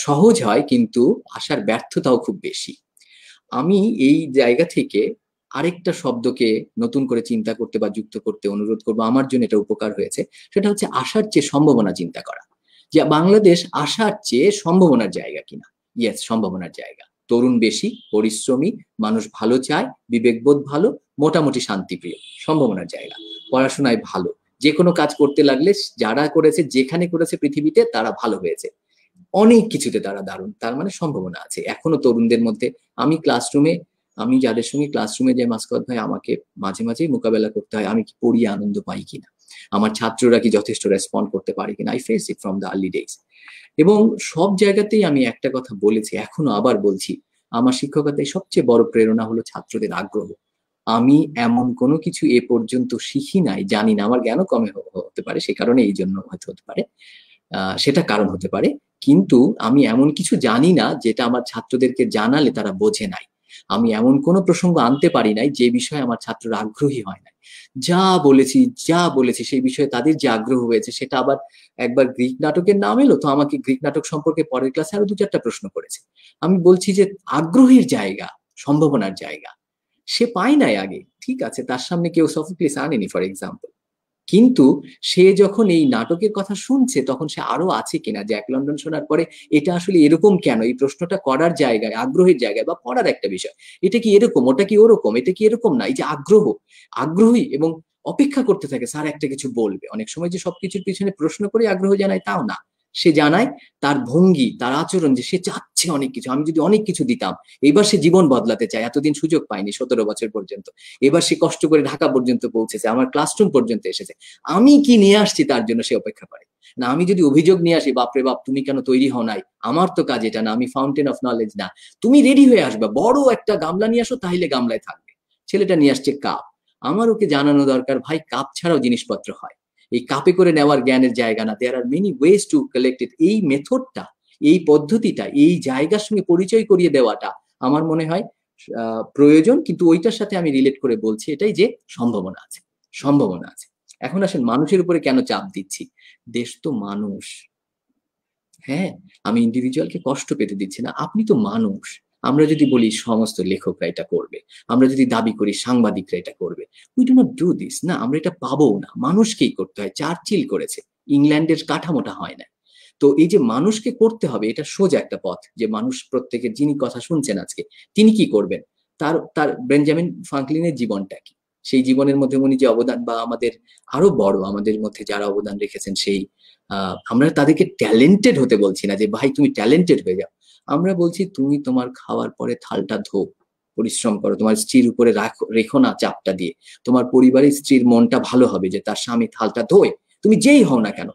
সহজ হয়, কিন্তু আশার ব্যর্থতাও খুব বেশি। আমি এই জায়গা থেকে আরেকটা শব্দকে নতুন করে চিন্তা করতে বা যুক্ত করতে অনুরোধ করবো, আমার জন্য এটা উপকার হয়েছে। সেটা হচ্ছে আশার চেয়ে সম্ভাবনা চিন্তা করা। যে বাংলাদেশ আশার চেয়ে সম্ভাবনার জায়গা কিনা। ইয়েস, সম্ভাবনার জায়গা। তরুণ বেশি, পরিশ্রমী, মানুষ ভালো চায়, বিবেকবোধ ভালো, মোটামুটি শান্তিপ্রিয়, সম্ভাবনার জায়গা। পড়াশোনায় ভালো, যে কোনো কাজ করতে লাগলে যারা করেছে, যেখানে করেছে পৃথিবীতে, তারা ভালো হয়েছে। অনেক কিছুতে তারা দারুণ, তার মানে সম্ভাবনা আছে এখনো তরুণদের মধ্যে। আমি ক্লাসরুমে, আমি যাদের সঙ্গে ক্লাসরুমে যাই মাসকাত ভাই, আমাকে মাঝে মাঝেই মোকাবেলা করতে হয় আমি কি পড়িয়ে আনন্দ পাই কিনা, আমার ছাত্ররা কি যথেষ্ট রেসপন্ড করতে পারে কিনা। I face it from the early days. এবং সব জায়গাতেই আমি একটা কথা বলেছি, এখনো আবার বলছি, আমার শিক্ষকতায় সবচেয়ে বড় প্রেরণা হলো ছাত্রদের আগ্রহ। আমি এমন কোনো কিছু এ পর্যন্ত শিখি নাই, জানি না, আমার জ্ঞানও কমে হতে পারে, সে কারণে এই জন্য হয়তো হতে পারে, সেটা কারণ হতে পারে। কিন্তু আমি এমন কিছু জানি না যেটা আমার ছাত্রদেরকে জানালে তারা বোঝে নাই। আমি এমন কোনো প্রসঙ্গ আনতে পারি নাই যে বিষয়ে আমার ছাত্ররা আগ্রহী হয় নাই। যা বলেছি, যা বলেছি সেই বিষয়ে তাদের যে আগ্রহ হয়েছে, সেটা আবার একবার গ্রিক নাটকের নাম এলো তো আমাকে গ্রিক নাটক সম্পর্কে পরের ক্লাসে আরো 2-4টা প্রশ্ন করেছে। আমি বলছি যে আগ্রহের জায়গা, সম্ভাবনার জায়গা সে পায় নাই আগে। ঠিক আছে, তার সামনে কেউ সফোক্লিস আনেনি ফর এক্সাম্পল, কিন্তু সে যখন এই নাটকের কথা শুনছে তখন সে আরো আছে কিনা, জ্যাক লন্ডন শোনার পরে এটা আসলে এরকম কেন, এই প্রশ্নটা করার জায়গায়, আগ্রহের জায়গায়, বা পড়ার একটা বিষয়, এটা কি এরকম, ওটা কি ওরকম, এটা কি এরকম না, এই যে আগ্রহ, আগ্রহী এবং অপেক্ষা করতে থাকে স্যার একটা কিছু বলবে। অনেক সময় যে সবকিছুর পিছনে প্রশ্ন করে আগ্রহ জানায় তাও না, সে জানায় তার ভঙ্গি, তার আচরণ, যে সে চাচ্ছে অনেক কিছু, আমি যদি অনেক কিছু দিতাম। এবার সে জীবন বদলাতে চায়, এতদিন সুযোগ পায়নি 17 বছর পর্যন্ত, এবার সে কষ্ট করে ঢাকা পর্যন্ত পৌঁছেছে, আমার ক্লাসরুম পর্যন্ত এসেছে, আমি কি নিয়ে আসছি তার জন্য সে অপেক্ষা করে। না আমি যদি অভিযোগ নিয়ে আসি, বাপরে বাপ তুমি কেন তৈরি হও নাই, আমার তো কাজ এটা না, আমি ফাউন্টেন অফ নলেজ না, তুমি রেডি হয়ে আসবে, বড় একটা গামলা নিয়ে আসো, তাহলে গামলায় থাকবে। ছেলেটা নিয়ে আসছে কাপ, আমার ওকে জানানো দরকার ভাই কাপ ছাড়াও জিনিসপত্র হয়, এই কাপে করে নেওয়ার জ্ঞানের জায়গা না, there are many ways to collect it. এই মেথডটা, এই পদ্ধতিটা, এই জায়গার সঙ্গে পরিচয় করিয়ে দেওয়াটা আমার মনে হয় প্রয়োজন। কিন্তু ওইটার সাথে আমি রিলেট করে বলছি এটাই যে সম্ভাবনা আছে, সম্ভাবনা আছে। এখন আসেন মানুষের উপরে কেন চাপ দিচ্ছি, দেশ তো মানুষ। হ্যাঁ, আমি ইন্ডিভিজুয়ালকে কষ্ট পেতে দিচ্ছি না, আপনি তো মানুষ, আমরা যদি বলি সমস্ত লেখকরা এটা করবে, আমরা যদি দাবি করি সাংবাদিকরা এটা করবে, we do not do this. না, আমরা এটা পাবো না, মানুষকেই করতে হয়। চার্চিল করেছে, ইংল্যান্ডের কাঠামোটা হয় না। তো এই যে মানুষকে করতে হবে, এটা সোজা একটা পথ, যে মানুষ প্রত্যেকের, যিনি কথা শুনছেন আজকে, তিনি কি করবেন, তার তার বেঞ্জামিন ফ্রাঙ্কলিনের জীবনটা কি, সেই জীবনের মধ্যে উনি যে অবদান, বা আমাদের আরো বড়, আমাদের মধ্যে যারা অবদান রেখেছেন, সেই আমরা তাদেরকে ট্যালেন্টেড হতে বলছি না যে ভাই তুমি ট্যালেন্টেড হয়ে যাও, আমরা বলছি তুমি তোমার খাওয়ার পরে থালটা ধো, পরিশ্রম করো, তোমার স্ত্রীর উপরে রেখো না চাপটা দিয়ে, তোমার পরিবারের স্ত্রীর মনটা ভালো হবে যে তার স্বামী থালটা ধোয়, তুমি যেই হও না কেন,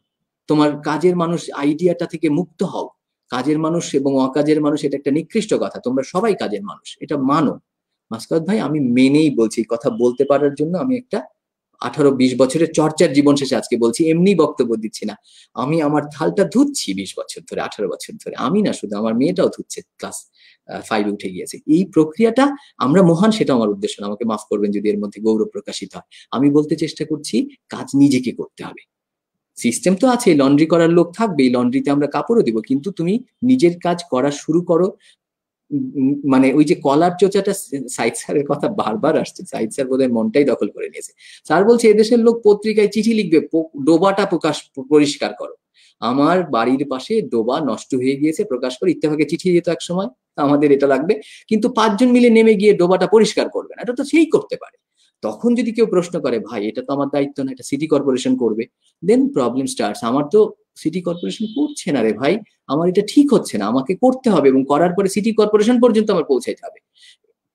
তোমার কাজের মানুষ আইডিয়াটা থেকে মুক্ত হও। কাজের মানুষ এবং অকাজের মানুষ এটা একটা নিকৃষ্ট কথা, তোমরা সবাই কাজের মানুষ, এটা মানো। মাসকাত ভাই, আমি মেনেই বলছি, কথা বলতে পারার জন্য আমি একটা 18-20 বছরের চর্চার জীবন শেষে আজকে বলছি, এমনি বক্তব্য দিচ্ছি না। আমি আমার থালটা ধুচ্ছি 20 বছর ধরে, 18 বছর ধরে। আমি না শুধু, আমার মেয়েটাও ধুচ্ছে, ক্লাস 5-এ উঠে গিয়েছে। এই প্রক্রিয়াটা আমরা মহান, সেটা আমার উদ্দেশ্য না, আমাকে মাফ করবেন যদি এর মধ্যে গৌরব প্রকাশিত হয়। আমি বলতে চেষ্টা করছি কাজ নিজেকে করতে হবে। সিস্টেম তো আছে, লন্ড্রি করার লোক থাকবে, লন্ড্রিতে আমরা কাপড়ও দিব, কিন্তু তুমি নিজের কাজ করা শুরু করো। মানে ওই যে কলার চোচাটা, সাইদ স্যারের কথা বারবার আসছে, সাইদ স্যার বোধহয় মনটাই দখল করে নিয়েছে। স্যার বলছে এদেশের লোক পত্রিকায় চিঠি লিখবে, ডোবাটা পরিষ্কার করো। আমার বাড়ির পাশে ডোবা নষ্ট হয়ে গিয়েছে, প্রকাশ করে ইত্তেফাকে চিঠি যেত এক সময়, আমাদের এটা লাগবে, কিন্তু 5 জন মিলে নেমে গিয়ে ডোবাটা পরিষ্কার করবে না, এটা তো সেই করতে পারে। তখন যদি কেউ প্রশ্ন করে ভাই এটা তো আমার দায়িত্ব না, এটা সিটি কর্পোরেশন করবে, দেন প্রবলেম স্টার্টস। আমার তো সিটি কর্পোরেশন করছে না রে ভাই, আমার এটা ঠিক হচ্ছে না, আমাকে করতে হবে, এবং করার পরে সিটি কর্পোরেশন পর্যন্ত আমার পৌঁছাইতে হবে।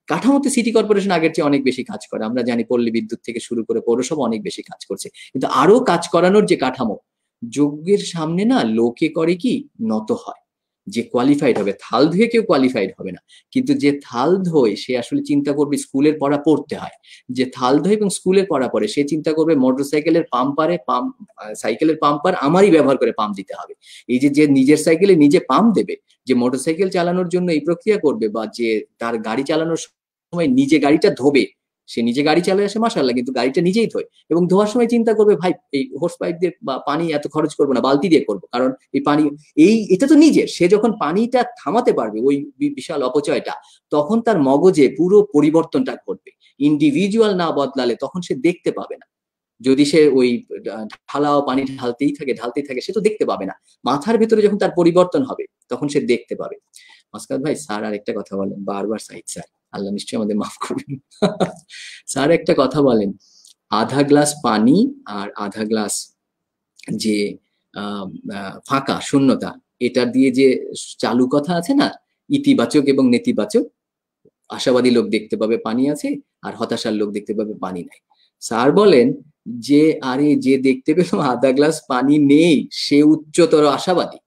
কাঠামোতে সিটি কর্পোরেশন আগের চেয়ে অনেক বেশি কাজ করে, আমরা জানি পল্লী বিদ্যুৎ থেকে শুরু করে পৌরসভা অনেক বেশি কাজ করছে, কিন্তু আরো কাজ করানোর যে কাঠামো, যোগ্যের সামনে না লোকে করে কি, নত হয়। যে কোয়ালিফাইড হবে, থাল ধুয়ে কেউ কোয়ালিফাইড হবে না, কিন্তু যে থাল ধোয় সে আসলে চিন্তা করবে স্কুলের পড়া পড়তে হয়। যে থাল ধোয় এবং স্কুলের পড়া পড়ে, সে চিন্তা করবে মোটরসাইকেলের পাম্পারে সাইকেলের পাম্পার আমারই ব্যবহার করে পাম্প দিতে হবে। এই যে নিজের সাইকেলে নিজে পাম্প দেবে, যে মোটরসাইকেল চালানোর জন্য এই প্রক্রিয়া করবে, বা যে তার গাড়ি চালানোর সময় নিজে গাড়িটা ধোবে, সে নিজে গাড়ি চালায় আসে মাশাআল্লাহ, কিন্তু গাড়িটা নিজেই ধোয়, এবং ধোয়ার সময় চিন্তা করবে ভাই এই হোস পাইপ দিয়ে বা পানি এত খরচ করবো না, বালতি দিয়ে করবো, কারণ এই পানি, এটা তো নিজের। সে যখন পানিটা থামাতে পারবে ওই বিশাল অপচয়টা, তখন তার মগজে পুরো পরিবর্তনটা ঘটবে। ইন্ডিভিজুয়াল না বদলালে তখন সে দেখতে পাবে না। যদি সে ওই ঢালাও পানি ঢালতেই থাকে, সে তো দেখতে পাবে না। মাথার ভেতরে যখন তার পরিবর্তন হবে, তখন সে দেখতে পাবে। মাসকাত ভাই, স্যার আরেকটা কথা বলেন বারবার, সাইদ স্যার, আল্লাহ নিশ্চয়ই আমাদের মাফ করবেন। স্যার একটা কথা বলেন, আধা গ্লাস পানি আর আধা গ্লাস যে ফাঁকা শূন্যতা, এটা দিয়ে যে চালু কথা আছে না, ইতিবাচক এবং নেতিবাচক, আশাবাদী লোক দেখতে পাবে পানি আছে, আর হতাশার লোক দেখতে পাবে পানি নাই। স্যার বলেন যে আরে যে দেখতে পেল আধা গ্লাস পানি নেই, সে উচ্চতর আশাবাদী,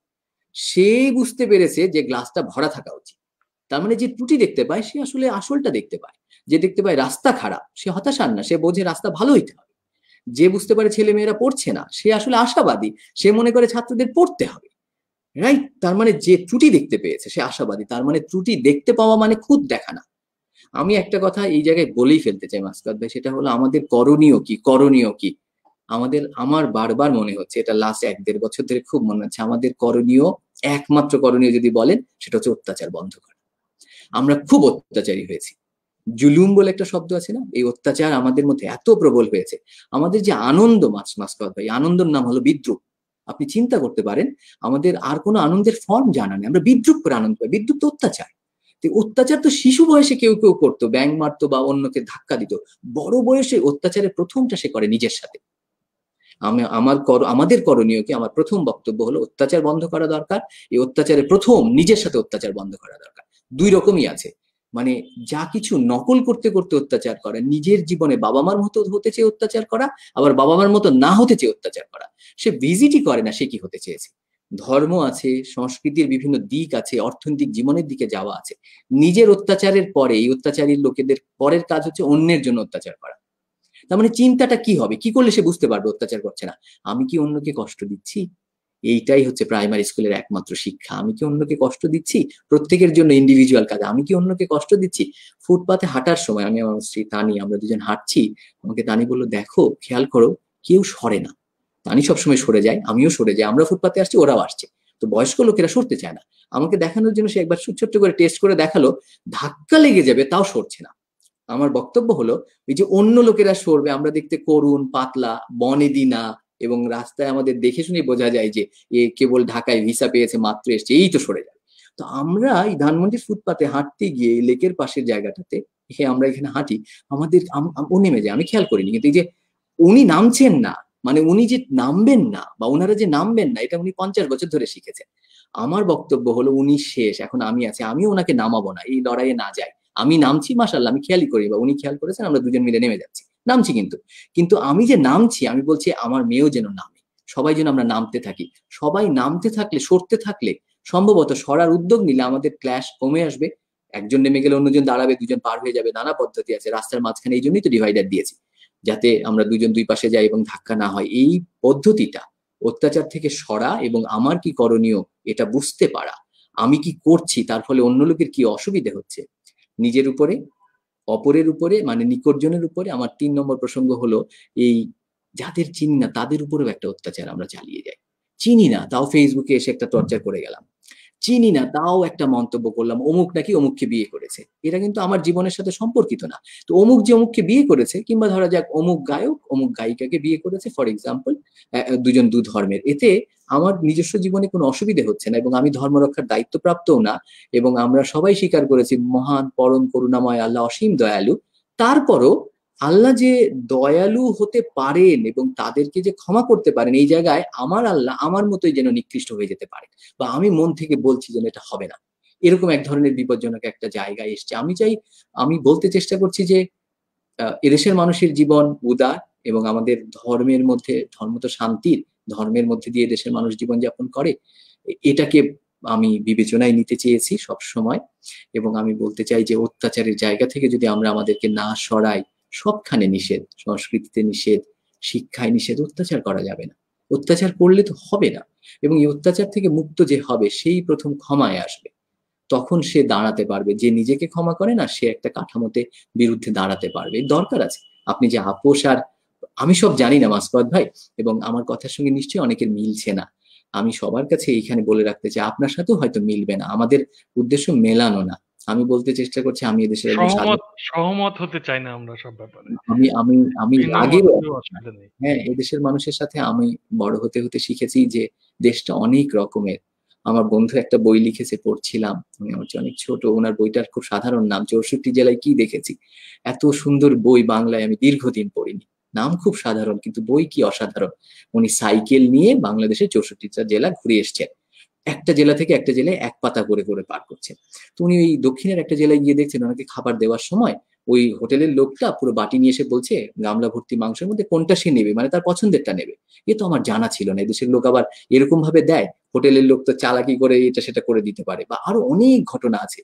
সে বুঝতে পেরেছে যে গ্লাসটা ভরা থাকা উচিত। তার মানে যে ত্রুটি দেখতে পায় সে আসলে আসলটা দেখতে পায়। যে দেখতে পায় রাস্তা খারাপ, সে হতাশার না, সে বোঝে রাস্তা ভালো হইতে হবে। যে বুঝতে পারে ছেলে মেয়েরা পড়ছে না, সে আসলে আশাবাদী, সে মনে করে ছাত্রদের পড়তে হবে। রাইট? তার মানে যে ত্রুটি দেখতে পেয়েছে সে আশাবাদী, তার মানে ত্রুটি দেখতে পাওয়া মানে খুদ দেখা না। আমি একটা কথা এই জায়গায় বলেই ফেলতে চাই মাসকাত ভাই, সেটা হলো আমাদের করণীয় কি। আমার বারবার মনে হচ্ছে, এটা লাস্ট 1-1.5 বছর ধরে খুব মনে হচ্ছে, আমাদের একমাত্র করণীয় যদি বলেন, সেটা হচ্ছে অত্যাচার বন্ধ করা। আমরা খুব অত্যাচারী হয়েছি। জুলুম বলে একটা শব্দ আছে না, এই অত্যাচার আমাদের মধ্যে এত প্রবল হয়েছে। আমাদের যে আনন্দ, মাসকাত ভাই, আনন্দের নাম হলো বিদ্রুপ। আপনি চিন্তা করতে পারেন, আমাদের আর কোনো আনন্দের ফর্ম জানা নেই, আমরা বিদ্রুপ করে আনন্দ পাই। বিদ্রুপ তো অত্যাচার। অত্যাচার তো শিশু বয়সে কেউ কেউ করতো, ব্যাঙ মারতো বা অন্যকে ধাক্কা দিত। বড় বয়সে অত্যাচারের প্রথমটা সে করে নিজের সাথে। আমাদের করণীয় কি, আমার প্রথম বক্তব্য হলো অত্যাচার বন্ধ করা দরকার। এই অত্যাচারের প্রথম নিজের সাথে অত্যাচার বন্ধ করা দরকার। 2 রকমই আছে, মানে যা কিছু নকল করতে করতে অত্যাচার করা, নিজের জীবনে বাবা মার মতো হতে চেয়ে অত্যাচার করা, আবার বাবা মার মতো না হতে চেয়ে অত্যাচার করা। সে ভিজিটই করে না সে কি হতে চেয়েছে। ধর্ম আছে, সংস্কৃতির বিভিন্ন দিক আছে, অর্থনৈতিক জীবনের দিকে যাওয়া আছে। নিজের অত্যাচারের পরে, এই অত্যাচারী লোকেদের পরের কাজ হচ্ছে অন্যের জন্য অত্যাচার করা। তার মানে চিন্তাটা কি হবে, কি করলে সে বুঝতে পারবে অত্যাচার করছে না, আমি কি অন্যকে কষ্ট দিচ্ছি। এইটাই হচ্ছে প্রাইমারি স্কুলের একমাত্র শিক্ষা। আমি কি অন্যকে কষ্ট দিচ্ছি, প্রত্যেকের জন্য ইন্ডিভিজুয়াল কাজ, আমি কি অন্যকে কষ্ট দিচ্ছি। ফুটপাতে হাঁটার সময় আমি আমার স্ত্রী তানি, আমরা দুজন হাঁটছি, আমাকে তানি বললো দেখো খেয়াল করো, কেউ সরে না। তানি সবসময় সরে যায়, আমিও সরে যাই, আমরা ফুটপাতে আসছি ওরাও আসছে, তো বয়স্ক লোকেরা সরতে চায় না। আমাকে দেখানোর জন্য সে একবার ছোট্ট করে টেস্ট করে দেখালো, ধাক্কা লেগে যাবে তাও সরছে না। আমার বক্তব্য হলো, এই যে অন্য লোকেরা সরবে, আমরা দেখতে করুন, পাতলা, বনেদি না, এবং রাস্তায় আমাদের দেখে শুনে বোঝা যায় যে এ কেবল ঢাকায় ভিসা পেয়েছে, মাত্র এসছে, এই তো সরে যাবে। তো আমরা এই ধানমন্ডির ফুটপাতে হাঁটতে গিয়ে লেকের পাশের জায়গাটাতে, আমরা এখানে হাঁটি, আমাদের ও নেমে যায়, আমি খেয়াল করিনি, কিন্তু এই যে উনি নামছেন না, মানে উনি যে নামবেন না বা ওনারা যে নামবেন না, এটা উনি 50 বছর ধরে শিখেছেন। আমার বক্তব্য হলো, উনি শেষ, এখন আমি আছি, আমি ওনাকে নামাবো না, এই লড়াইয়ে না যাই। আমি নামছি, মাশাআল্লাহ, আমি খেয়ালই করি বা উনি খেয়াল করেছেন, আমরা দুজন মিলে নেমে যাচ্ছি, নামছি, কিন্তু কিন্তু আমি যে নামছি, আমি বলছি আমার মেয়েও যেন নামে, সবাই যেন আমরা নামতে থাকি। সবাই নামতে থাকলে, সরতে থাকলে, সম্ভবত সরার উদ্যোগ নিলে আমাদের ক্ল্যাশ কমে আসবে। একজন নেমে গেলে অন্যজন দাঁড়াবে, দুজন পার হয়ে যাবে, নানা পদ্ধতি আছে রাস্তার মাঝখানে, এই জন্যই তো ডিভাইডার দিয়েছি, যাতে আমরা দুজন দুই পাশে যাই এবং ধাক্কা না হয়। এই পদ্ধতিটা অত্যাচার থেকে সরা এবং আমার কি করণীয় এটা বুঝতে পারা, আমি কি করছি, তার ফলে অন্য লোকের কি অসুবিধা হচ্ছে, নিজের উপরে, অপরের উপরে, মানে নিকটজনের উপরে। আমার 3 নম্বর প্রসঙ্গ হলো, এই যাদের চিনি না তাদের উপরেও একটা অত্যাচার আমরা চালিয়ে যাই। চিনি না তাও ফেসবুকে এসে একটা টর্চার করে গেলাম, চিনি না তাও একটা মন্তব্য করলাম, অমুক নাকি অমুককে বিয়ে করেছে, এটা কিন্তু আমার জীবনের সাথে সম্পর্কিত না। তো অমুক যে অমুককে বিয়ে করেছে, কিংবা ধরা যাক অমুক গায়ক অমুক গায়িকাকে বিয়ে করেছে, ফর এক্সাম্পল, দুজন দু ধর্মের, এতে আমার নিজস্ব জীবনে কোনো অসুবিধা হচ্ছে না, এবং আমি ধর্ম রক্ষার দায়িত্বপ্রাপ্তও না, এবং আমরা সবাই স্বীকার করেছি মহান পরম করুণাময় আল্লাহ অসীম দয়ালু। তারপরও আল্লাহ যে দয়ালু হতে পারেন এবং তাদেরকে যে ক্ষমা করতে পারেন, এই জায়গায় আমার আল্লাহ আমার মতোই যেন নিকৃষ্ট হয়ে যেতে পারে, বা আমি মন থেকে বলছি যেন এটা হবে না, এরকম এক ধরনের বিপজ্জনক একটা জায়গায় এসছে। আমি বলতে চেষ্টা করছি যে এদেশের মানুষের জীবন উদার, এবং আমাদের ধর্মের মধ্যে, ধর্ম তো শান্তির, ধর্মের মধ্যে দিয়ে দেশের মানুষ জীবনযাপন করে, এটাকে আমি বিবেচনায় নিতে চেয়েছি সব সময়। এবং আমি বলতে চাই যে অত্যাচারের জায়গা থেকে যদি আমরা আমাদেরকে না সরাই, সবখানে নিষেধ, সংস্কৃতিতে নিষেধ, শিক্ষায় নিষেধ, অত্যাচার করা যাবে না, অত্যাচার করলে তো হবে না, এবং এই অত্যাচার থেকে মুক্ত যে হবে সেই প্রথম ক্ষমায় আসবে, তখন সে দাঁড়াতে পারবে। যে নিজেকে ক্ষমা করে না, সে একটা কাঠামোতে বিরুদ্ধে দাঁড়াতে পারবে, দরকার আছে। আপনি যে আপোষ আর, আমি সব জানি না মাসফাত ভাই, এবং আমার কথার সঙ্গে নিশ্চয়ই অনেকের মিলছে না, আমি সবার কাছে এইখানে বলে রাখতে চাই, আপনার সাথেও হয়তো মিলবে না, আমাদের উদ্দেশ্য মেলানো না। আমি বলতে চেষ্টা করছি, আমি এদেশের একজন সহমত সাধারণ, সহমত হতে চাই না আমরা সব ব্যাপারে। আমি আমি আমি ভিন্ন মত রাগেও হলেও একমত না। অসুবিধা নেই। হ্যাঁ, এদেশের মানুষের সাথে আমি বড় হতে হতে শিখেছি যে দেশটা অনেক রকমের। আমার বন্ধু একটা বই লিখেছে, পড়ছিলাম, উনি আমার চেয়ে অনেক ছোট, ওনার বইটার খুব সাধারণ নাম 64 জেলায় কি দেখেছি। এত সুন্দর বই বাংলায় আমি দীর্ঘদিন পড়িনি, নাম খুব সাধারণ, কিন্তু বই কি অসাধারণ। উনি সাইকেল নিয়ে বাংলাদেশের 64টা জেলা ঘুরে এসছেন, একটা জেলা থেকে একটা জেলায় এক পাতা করে করে পার করছেন। তো উনি ওই দক্ষিণের একটা জেলায় গিয়ে দেখছেন, ওনাকে খাবার দেওয়ার সময় ওই হোটেলের লোকটা পুরো বাটি নিয়ে এসে বলছে গামলা ভর্তি মাংসের মধ্যে কোনটা সে নেবে, মানে তার পছন্দেরটা নেবে। এ তো আমার জানা ছিল না, এদেশের লোক আবার এরকম ভাবে দেয়, হোটেলের লোক তো চালাকি করে এটা সেটা করে দিতে পারে, বা আরো অনেক ঘটনা আছে।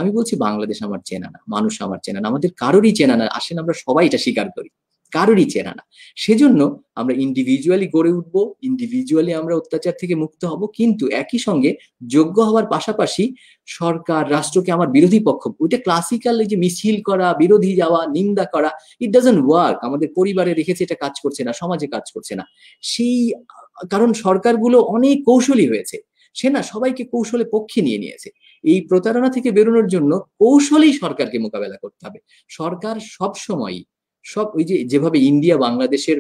আমি বলছি বাংলাদেশ আমার চেনা না, মানুষ আমার চেনা না, আমাদের কারোরই চেনা না, আসেন আমরা সবাই এটা স্বীকার করি, কারোরই চেনা না। সেজন্য আমরা ইন্ডিভিজুয়ালি গড়ে উঠবো, ইন্ডিভিজুয়ালি আমরা অত্যাচার থেকে মুক্ত হব, কিন্তু একই সঙ্গে যোগ্য হওয়ার পাশাপাশি সরকার রাষ্ট্রকে আমার বিরোধী পক্ষ, ওইটা ক্লাসিক্যাল, এই যে মিছিল করা, বিরোধী যাওয়া, নিন্দা করা, ইট ডাজন্ট ওয়ার্ক। আমাদের পরিবারে রেখেছে, এটা কাজ করছে না, সমাজে কাজ করছে না। সেই কারণ সরকারগুলো অনেক কৌশলী হয়েছে, সে না সবাইকে কৌশলে পক্ষে নিয়ে নিয়েছে। এই প্রতারণা থেকে বেরোনোর জন্য কৌশলেই সরকারকে মোকাবেলা করতে হবে। সরকার সব সময়, সব ওই যে যেভাবে ইন্ডিয়া বাংলাদেশের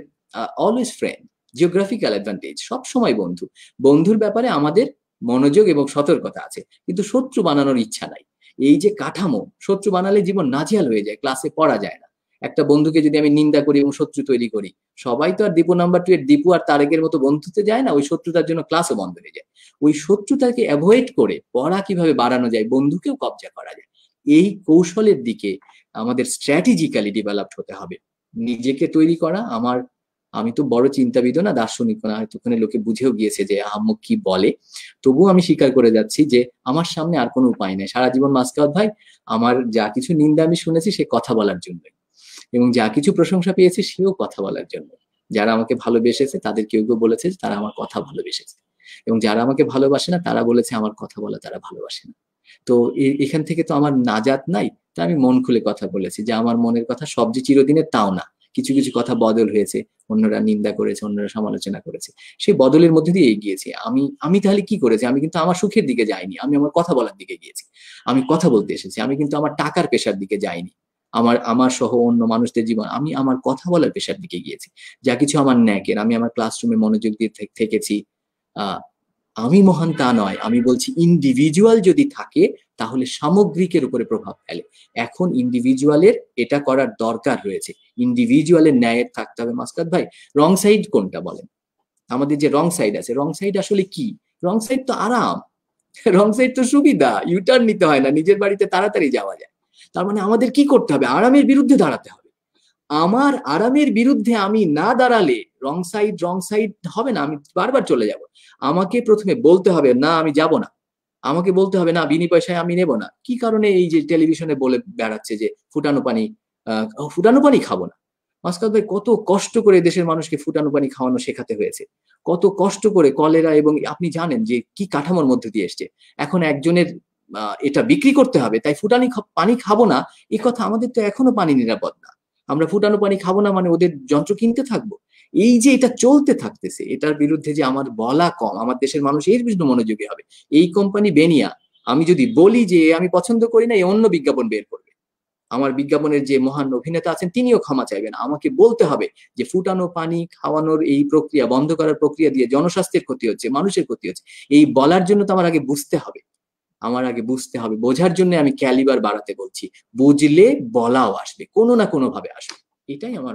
অলওয়েজ ফ্রেন্ড, জিওগ্রাফিক্যাল অ্যাডভান্টেজ, সব সময় বন্ধু, বন্ধুর ব্যাপারে আমাদের মনোযোগ এবং সতর্কতা আছে, কিন্তু শত্রু বানানোর ইচ্ছা নাই। এই যে কাঠামো, শত্রু বানালে জীবন নাজেহাল হয়ে যায়, ক্লাসে পড়া যায় না। একটা বন্ধুকে যদি আমি নিন্দা করি এবং শত্রু তৈরি করি, সবাই তো আর দীপু নাম্বার 2 এর দীপু আর তারেকের মতো বন্ধুতে যায় না, ওই শত্রুতার জন্য ক্লাসও বন্ধ হয়ে যায়। ওই শত্রুতাকে অ্যাভয়েড করে পড়া কিভাবে বাড়ানো যায়, বন্ধুকেও কবজা করা যায়, এই কৌশলের দিকে আমাদের স্ট্র্যাটেজিক্যালি ডেভেলপড হতে হবে। নিজেকে তৈরি করা, আমি তো বড় চিন্তাবিদ না, দার্শনিক না, হয়তোখানে লোকে বুঝেও গিয়েছে যে আহাম্মক কি বলে, তবুও আমি স্বীকার করে যাচ্ছি যে আমার সামনে আর কোনো উপায় নেই। সারা জীবন মাসকাত ভাই, আমার যা কিছু নিন্দা আমি শুনেছি সে কথা বলার জন্য, এবং যা কিছু প্রশংসা পেয়েছি সেও কথা বলার জন্য। যারা আমাকে ভালোবেসেছে তাদের কেউ কেউ বলেছে তারা আমার কথা ভালোবেসেছে, এবং যারা আমাকে ভালোবাসে না তারা বলেছে আমার কথা বলা তারা ভালোবাসে না। তো এখান থেকে তো আমার নাজাত নাই। তা আমি মন খুলে কথা বলেছি যে আমার মনের কথা সব যে চিরদিনের তাও না, কিছু কিছু কথা বদল হয়েছে, অন্যরা নিন্দা করেছে, অন্যরা সমালোচনা করেছে, সেই বদলের মধ্যে দিয়ে এগিয়েছি। আমি তাহলে কি করেছি? আমি কিন্তু আমার সুখের দিকে যাইনি, আমি আমার কথা বলার দিকে গিয়েছি, আমি কথা বলতে এসেছি, আমি কিন্তু আমার টাকার পেশার দিকে যাইনি, আমার সহ অন্য মানুষদের জীবন, আমি আমার কথা বলার পেশার দিকে গিয়েছি। যা কিছু আমার ন্যাকের, আমি আমার ক্লাসরুমে মনোযোগ দিয়ে থেকেছি। আহ আমি মহান তা নয়, আমি বলছি ইন্ডিভিজুয়াল যদি থাকে তাহলে সামগ্রিকের উপরে প্রভাব ফেলে। এখন ইন্ডিভিজুয়ালের এটা করার দরকার রয়েছে, ইন্ডিভিজুয়ালের ন্যায়ের থাকতে হবে। মাস্টার ভাই, রং সাইড কোনটা বলেন? আমাদের যে রং সাইড আছে, রং সাইড আসলে কি? রং সাইড তো আরাম, রং সাইড তো সুবিধা, ইউটার্ন নিতে হয় না, নিজের বাড়িতে তাড়াতাড়ি যাওয়া যায়। তার মানে আমাদের কি করতে হবে? আরামের বিরুদ্ধে দাঁড়াতে হবে। আমার আরামের বিরুদ্ধে আমি না দাঁড়ালে রং সাইড হবে না, আমি বারবার চলে যাব। আমাকে প্রথমে বলতে হবে না আমি যাব না, আমাকে বলতে হবে না বিনি পয়সায় আমি নেব না। কি কারণে এই যে টেলিভিশনে বলে বেড়াচ্ছে যে ফুটানো পানি, ফুটানো পানি খাবো না। মাসকাত ভাই, কত কষ্ট করে দেশের মানুষকে ফুটানো পানি খাওয়ানো শেখাতে হয়েছে, কত কষ্ট করে কলেরা, এবং আপনি জানেন যে কি কাঠামোর মধ্যে দিয়ে এসছে। এখন একজনের এটা বিক্রি করতে হবে তাই ফুটানি পানি খাবো না, এই কথা আমাদের তো এখনো পানি নিরাপদ না। আমরা ফুটানো পানি খাবো না মানে ওদের যন্ত্র কিনতে থাকবো? এই যে এটা চলতে থাকতেছে, এটার বিরুদ্ধে যে আমার বলা কম, আমার দেশের মানুষ এর বিরুদ্ধে মনোযোগী হবে। এই কোম্পানি বেনিয়া, আমি যদি বলি যে আমি পছন্দ করি না, এই অন্য বিজ্ঞাপন বের করবে, আমার বিজ্ঞাপনের যে মহান অভিনেতা আছেন তিনিও ক্ষমা চাইবেন। আমাকে বলতে হবে যে ফুটানো পানি খাওয়ানোর এই প্রক্রিয়া বন্ধ করার প্রক্রিয়া দিয়ে জনস্বাস্থ্যের ক্ষতি হচ্ছে, মানুষের ক্ষতি হচ্ছে। এই বলার জন্য তো আমার আগে বুঝতে হবে, আমার আগে বুঝতে হবে, বোঝার জন্য আমি ক্যালিবার বাড়াতে বলছি। বুঝলে বলাও আসবে, কোনো না কোনো ভাবে আসবে। এটাই আমার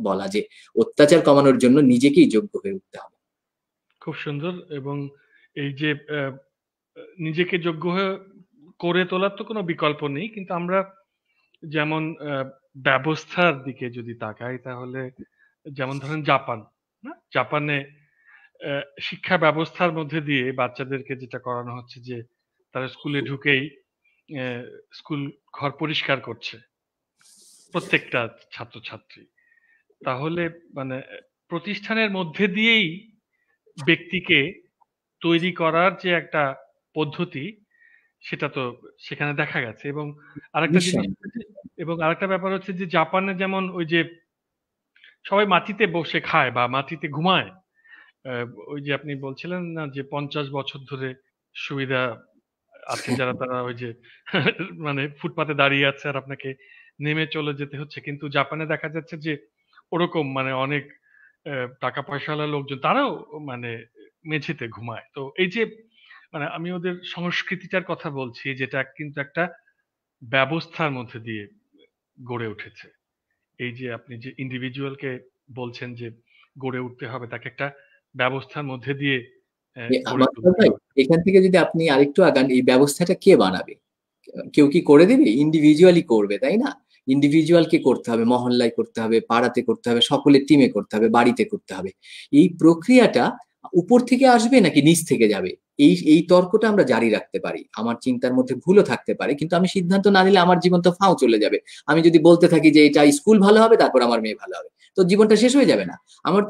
বলা, যে অত্যাচার কমানোর জন্য নিজেকেই যোগ্য হয়ে উঠতে হবে। খুব সুন্দর। এবং এই যে নিজেকে যোগ্য হয়ে করে তোলার তো কোনো বিকল্প নেই, কিন্তু আমরা যেমন ব্যবস্থার দিকে যদি তাকাই, তাহলে যেমন ধরেন জাপান, না? জাপানে শিক্ষা ব্যবস্থার মধ্যে দিয়ে বাচ্চাদেরকে যেটা করানো হচ্ছে যে তারা স্কুলে ঢুকেই স্কুল ঘর পরিষ্কার করছে প্রত্যেকটা ছাত্রছাত্রী। তাহলে মানে প্রতিষ্ঠানের মধ্যে দিয়েই ব্যক্তিকে তৈরি করার যে একটা পদ্ধতি, সেটা তো সেখানে দেখা গেছে। এবং আরেকটা জিনিস নিঃসন্দেহে। হচ্ছে এবং আরেকটা ব্যাপার হচ্ছে যে জাপানে যেমন ওই যে সবাই মাটিতে বসে খায় বা মাটিতে ঘুমায়। ওই যে আপনি বলছিলেন না যে 50 বছর ধরে সুবিধা আছে যারা, তারা ওই যে মানে ফুটপাতে দাঁড়িয়ে আছে আর আপনাকে নেমে চলে যেতে হচ্ছে। কিন্তু জাপানে দেখা যাচ্ছে যে ওরকম মানে অনেক টাকা পয়সাওয়ালা লোকজন তারাও মানে মেঝেতে ঘুমায়। তো এই যে মানে আমি ওদের সংস্কৃতিটার কথা বলছি, যেটা কিন্তু একটা ব্যবস্থার মধ্যে দিয়ে গড়ে উঠেছে। এই যে আপনি যে ইন্ডিভিজুয়ালকে বলছেন যে গড়ে উঠতে হবে, তাকে একটা ব্যবস্থার মধ্যে দিয়ে গড়ে আমার তুলতে ভাই, হবে। এখান থেকে যদি আপনি আরেকটু আগান, এই ব্যবস্থাটা কে বানাবে? কেউ কি করে দেবে? ইন্ডিভিজুয়ালি করবে, তাই না? ইন্ডিভিজুয়ালকে করতে হবে, মহল্লায় করতে হবে, পাড়াতে করতে হবে, সকলের টিমে করতে হবে, বাড়িতে করতে হবে। এই প্রক্রিয়াটা উপর থেকে আসবে নাকি নিচ থেকে যাবে? এই এই তর্কটা আমরা জারি রাখতে পারি, আমার চিন্তার মধ্যে ভুলও থাকতে পারে, কিন্তু আমি সিদ্ধান্ত না নিলে আমার জীবন তো ফাও চলে যাবে। আমি যদি বলতে থাকি যে এটা স্কুল ভালো হবে তারপর আমার মেয়ে ভালো হবে, তো জীবনটা শেষ হয়ে যাবে না? আমার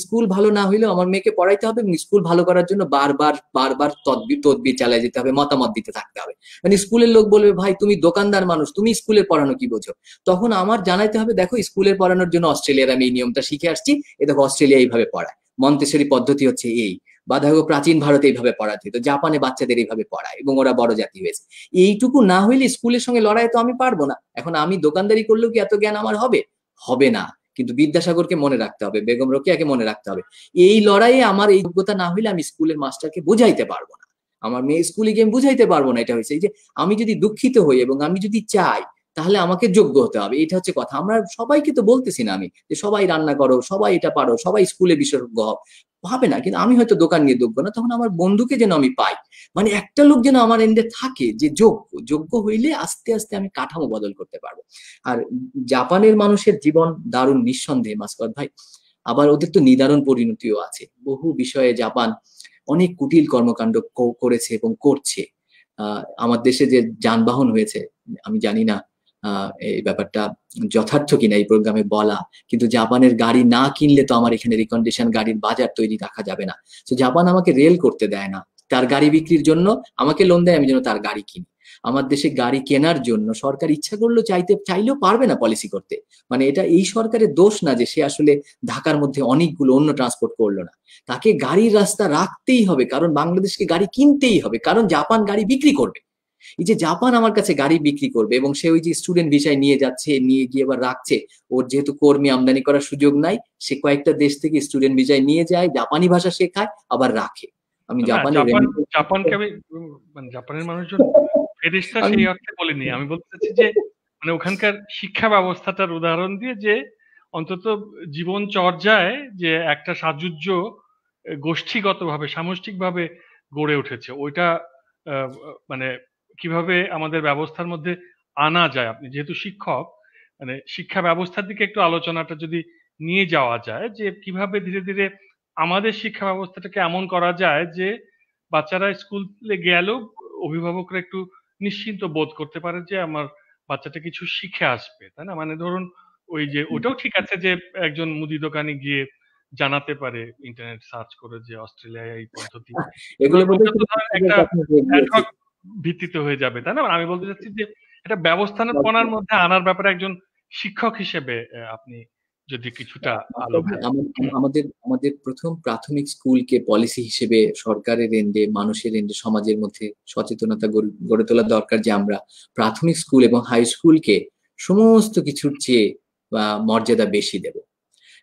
স্কুল ভালো না হইলেও আমার মেয়েকে পড়াইতে হবে, এবং স্কুল ভালো করার জন্য বারবার বারবার তদবির তদবির চালিয়ে যেতে হবে, মতামত দিতে থাকতে হবে। মানে স্কুলের লোক বলবে ভাই তুমি দোকানদার মানুষ, তুমি স্কুলের পড়ানো কি বোঝো? তখন আমার জানাইতে হবে দেখো স্কুলের পড়ানোর জন্য অস্ট্রেলিয়ার আমি এই নিয়মটা শিখে আসছি, এ দেখো অস্ট্রেলিয়া এইভাবে পড়ায়, মন্তেশ্বরী পদ্ধতি হচ্ছে এই, বা দেখো প্রাচীন ভারতে এইভাবে পড়াতে হতো, জাপানে বাচ্চাদের এইভাবে পড়ায় এবং ওরা বড় জাতি হয়েছে। এইটুকু না হইলে স্কুলের সঙ্গে লড়াই তো আমি পারবো না। এখন আমি দোকানদারি করলেও কি এত জ্ঞান আমার হবে? হবে না। কিন্তু বিদ্যাসাগরকে মনে রাখতে হবে, বেগম রোকেয়াকে মনে রাখতে হবে। এই লড়াইয়ে আমার এই যোগ্যতা না হইলে আমি স্কুলের মাস্টারকে বুঝাইতে পারবো না, আমার মেয়ে স্কুলে গিয়ে বুঝাইতে পারবো না। এটা হয়েছে এই যে আমি যদি দুঃখিত হই এবং আমি যদি চাই, তাহলে আমাকে যোগ্য হতে হবে, এটা হচ্ছে কথা। আমরা সবাইকে তো বলতেছি না আমি যে সবাই রান্না করো, সবাই এটা পারো, সবাই স্কুলে বিশেষজ্ঞ হও, হবে না। কিন্তু আমি হয়তো দোকান নিয়ে যোগ্য না, তখন আমার বন্ধুকে যেন আমি পাই, মানে একটা লোক যেন আমার এন্ডে থাকে যে যোগ্য। যোগ্য হইলে আস্তে আস্তে আমি কাঠামো বদল করতে পারবো। আর জাপানের মানুষের জীবন দারুণ নিঃসন্দেহে মাসকাত ভাই। আবার ওদের তো নিদারুণ পরিণতিও আছে বহু বিষয়ে। জাপান অনেক কুটিল কর্মকাণ্ড করেছে এবং করছে। আমার দেশে যে যানবাহন হয়েছে, আমি জানি না এই ব্যাপারটা যথার্থ কিনা এই প্রোগ্রামে বলা, কিন্তু জাপানের গাড়ি না কিনলে তো আমার এখানে রিকন্ডিশন গাড়ির বাজার তৈরি রাখা যাবে না। তো জাপান আমাকে রেল করতে দেয় না, তার গাড়ি বিক্রির জন্য আমাকে লোন দেয়, আমি যেন তার গাড়ি কিনি। আমার দেশে গাড়ি কেনার জন্য সরকার ইচ্ছা করলেও চাইলেও পারবে না পলিসি করতে। মানে এটা এই সরকারের দোষ না যে সে আসলে ঢাকার মধ্যে অনেকগুলো অন্য ট্রান্সপোর্ট করলো না। তাকে গাড়ির রাস্তা রাখতেই হবে, কারণ বাংলাদেশকে গাড়ি কিনতেই হবে, কারণ জাপান গাড়ি বিক্রি করবে। এই যে জাপান আমার কাছে গাড়ি বিক্রি করবে এবং সে ওই যে স্টুডেন্ট ভিসায় নিয়ে যাচ্ছে, নিয়ে গিয়ে আবার রাখছে, ওর যেহেতু কর্মী আমদানি করার সুযোগ নাই, সে কয়েকটা দেশ থেকে স্টুডেন্ট ভিসায় নিয়ে যায়, জাপানি ভাষা শেখায়, আবার রাখে। আমি না, জাপানের রেমিটেন্স জাপানকে আমি মানে জাপানের মানুষজন ফেরেশতা আমি সেই অর্থে বলিনি। আমি বলতে চাচ্ছি যে মানে ওখানকার শিক্ষা ব্যবস্থাটার উদাহরণ দিয়ে যে অন্তত জীবন চর্যায় যে একটা সাযুজ্য গোষ্ঠীগতভাবে সামষ্টিকভাবে গড়ে উঠেছে ওইটা মানে কিভাবে আমাদের ব্যবস্থার মধ্যে আনা যায়। আপনি যেহেতু শিক্ষক, মানে শিক্ষা ব্যবস্থার দিকে একটু আলোচনাটা যদি নিয়ে যাওয়া যায় যে কিভাবে ধীরে ধীরে আমাদের শিক্ষা ব্যবস্থাটাকে এমন করা যায় যে বাচ্চারা স্কুলে গেলেও অভিভাবকরা একটু নিশ্চিন্ত বোধ করতে পারে যে আমার বাচ্চাটা কিছু শিখে আসবে, তাই না? মানে ধরুন ওই যে ওটাও ঠিক আছে যে একজন মুদি দোকানে গিয়ে জানাতে পারে ইন্টারনেট সার্চ করে যে অস্ট্রেলিয়ায় এই পদ্ধতি, এগুলো বোধহয় ওটা তো শুধু ধরেন শিক্ষকের একটা কাছে গিয়েছে। অ্যাডহক ভিত্তিতে হয়ে যাবে, তাই না? আমি বলতে চাচ্ছি যে এটা ব্যবস্থাপনার মধ্যে আনার ব্যাপারে একজন শিক্ষক হিসেবে আপনি যদি কিছুটা আলো ফেলেন। আমাদের আমাদের প্রথম প্রাথমিক স্কুলকে পলিসি হিসেবে সরকারের এন্ডে, মানুষের এন্ডে, সমাজের মধ্যে সচেতনতা গড়ে তোলা দরকার যে আমরা প্রাথমিক স্কুল এবং হাই স্কুলকে সমস্ত কিছুর চেয়ে মর্যাদা বেশি দেব।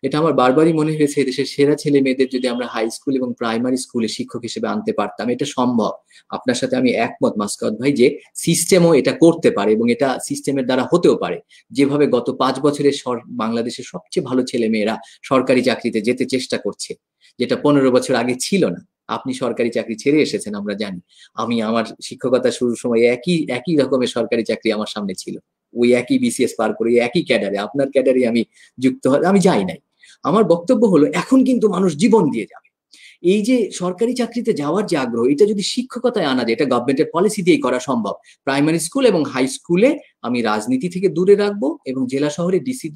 এটা আমার বারবারই মনে হয়েছে, দেশের সেরা ছেলে মেয়েদের যদি আমরা হাই স্কুল এবং প্রাইমারি স্কুলে শিক্ষক হিসেবে আনতে পারতাম, এটা সম্ভব। আপনার সাথে আমি একমত মাসকাত ভাই যে সিস্টেমও এটা করতে পারে এবং এটা সিস্টেমের দ্বারা হতেও পারে। যেভাবে গত 5 বছরে বাংলাদেশের সবচেয়ে ভালো ছেলে মেয়েরা সরকারি চাকরিতে যেতে চেষ্টা করছে, যেটা 15 বছর আগে ছিল না। আপনি সরকারি চাকরি ছেড়ে এসেছেন আমরা জানি। আমি আমার শিক্ষকতা শুরুর সময় একই একই রকমের সরকারি চাকরি আমার সামনে ছিল। ওই একই বিসিএস পার করে একই ক্যাডারে, আপনার ক্যাডারে আমি যুক্ত হয়, আমি যাই নাই। আমার বক্তব্য হলো এখন কিন্তু মানুষ জীবন দিয়ে যাবে। এই যে সরকারি চাকরিতে যাওয়ার যে আগ্রহ, এটা যদি শিক্ষকতায় আনা যায়, এটা গভর্নমেন্টের পলিসি দিয়েই করা সম্ভব। প্রাইমারি স্কুল এবং হাই স্কুলে আমি রাজনীতি থেকে দূরে রাখবো এবং জেলা শহরে ডিসি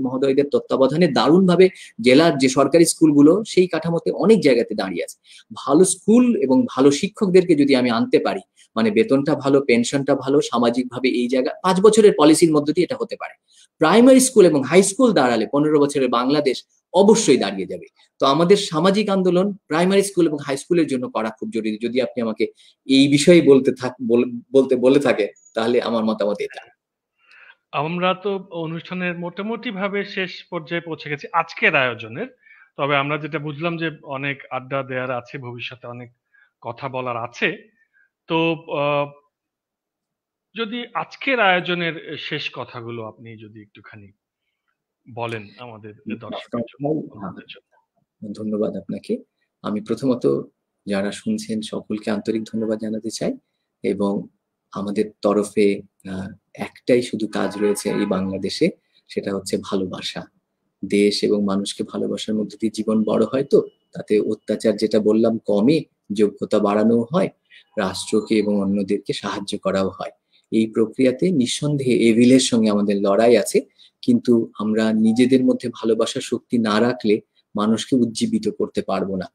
মহোদয়দের তত্ত্বাবধানে দারুণভাবে জেলার যে সরকারি স্কুলগুলো সেই কাঠামোতে অনেক জায়গাতে দাঁড়িয়ে আছে। ভালো স্কুল এবং ভালো শিক্ষকদেরকে যদি আমি আনতে পারি, মানে বেতনটা ভালো, পেনশনটা ভালো, সামাজিকভাবে এই জায়গা 5 বছরের পলিসির মধ্য দিয়ে এটা হতে পারে। প্রাইমারি স্কুল এবং হাই স্কুল দাঁড়ালে 15 বছরের বাংলাদেশ অবশ্যই দাঁড়িয়ে যাবে। তো আমাদের সামাজিক আন্দোলন প্রাইমারি স্কুল এবং হাই স্কুলের জন্য করা খুব জরুরি। যদি আপনি আমাকে এই বিষয়ে বলতে বলে থাকে, তাহলে আমার মতামত এটা। আমরা তো অনুষ্ঠানের মোটামুটি ভাবে শেষ পর্যায়ে পৌঁছে গেছি আজকের আয়োজনের। তবে আমরা যেটা বুঝলাম যে অনেক আড্ডা দেওয়ার আছে, ভবিষ্যতে অনেক কথা বলার আছে। তো যদি আজকের আয়োজনের শেষ কথাগুলো আপনি যদি একটুখানি বলেন আমাদের দর্শকের জন্য, আমাদের জন্য। ধন্যবাদ আপনাকে। আমি প্রথমত যারা শুনছেন সকলকে আন্তরিক ধন্যবাদ জানাতে চাই এবং আমাদের তরফে একটাই শুধু কাজ রয়েছে এই বাংলাদেশে, সেটা হচ্ছে ভালোবাসা। দেশ এবং মানুষকে ভালোবাসার মধ্যে দিয়ে জীবন বড় হয়, তো তাতে অত্যাচার যেটা বললাম কমে, যোগ্যতা বাড়ানো হয়, রাষ্ট্রকে এবং অন্যদেরকে সাহায্য করাও হয়। এই প্রক্রিয়াতে নিঃসন্দেহে এভিলের সঙ্গে আমাদের লড়াই আছে, কিন্তু আমরা নিজেদের মধ্যে ভালোবাসার শক্তি না রাখলে মানুষকে উজ্জীবিত করতে পারবো না।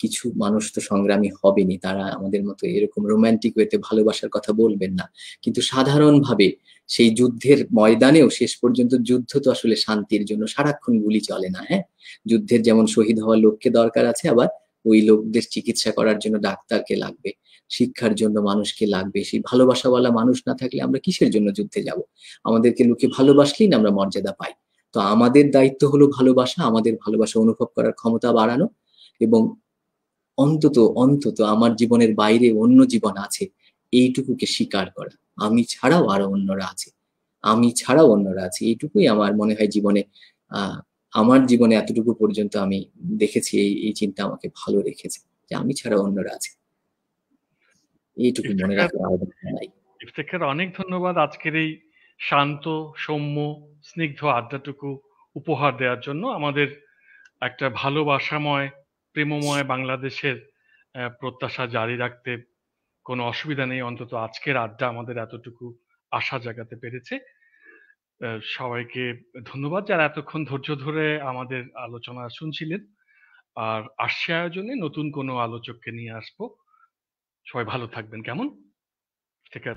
কিছু মানুষ তো সংগ্রামী হবেনি, তারা আমাদের মতো এরকম রোমান্টিক ওয়েতে ভালোবাসার কথা বলবেন না, কিন্তু সাধারণভাবে সেই যুদ্ধের ময়দানেও শেষ পর্যন্ত যুদ্ধ তো আসলে শান্তির জন্য, সারাক্ষণ গুলি চলে না। হ্যাঁ, যুদ্ধের যেমন শহীদ হওয়ার লোককে দরকার আছে, আবার ওই লোকদের চিকিৎসা করার জন্য ডাক্তারকে লাগবে, শিক্ষার জন্য মানুষকে লাগবে। সেই ভালোবাসাওয়ালা মানুষ না থাকলে আমরা কিসের জন্য যুদ্ধে যাব? আমাদেরকে লোকে ভালোবাসলেই না আমরা মর্যাদা পাই। তো আমাদের দায়িত্ব হলো ভালোবাসা, আমাদের ভালোবাসা অনুভব করার ক্ষমতা বাড়ানো এবং অন্তত অন্তত আমার জীবনের বাইরে অন্য জীবন আছে এইটুকুকে স্বীকার করা। আমি ছাড়াও আরো অন্যরা আছে, আমি ছাড়াও অন্যরা আছে, এইটুকুই আমার মনে হয় জীবনে। আমার জীবনে এতটুকু পর্যন্ত আমি দেখেছি, এই চিন্তা আমাকে ভালো রেখেছে যে আমি ছাড়াও অন্যরা আছে। এইটুকু মনে ইফতেখার রাখার আলাদা নাই। ইফতেখার অনেক ধন্যবাদ আজকের এই শান্ত, সৌম্য, স্নিগ্ধ আড্ডাটুকু উপহার দেওয়ার জন্য। আমাদের একটা ভালোবাসাময়, প্রেমময় বাংলাদেশের প্রত্যাশা জারি রাখতে কোনো অসুবিধা নেই। অন্তত আজকের আড্ডা আমাদের এতটুকু আশা জাগাতে পেরেছে। সবাইকে ধন্যবাদ যারা এতক্ষণ ধৈর্য ধরে আমাদের আলোচনা শুনছিলেন। আর আসছে আয়োজনে নতুন কোনো আলোচককে নিয়ে আসবো। সবাই ভালো থাকবেন। কেমন? Take care.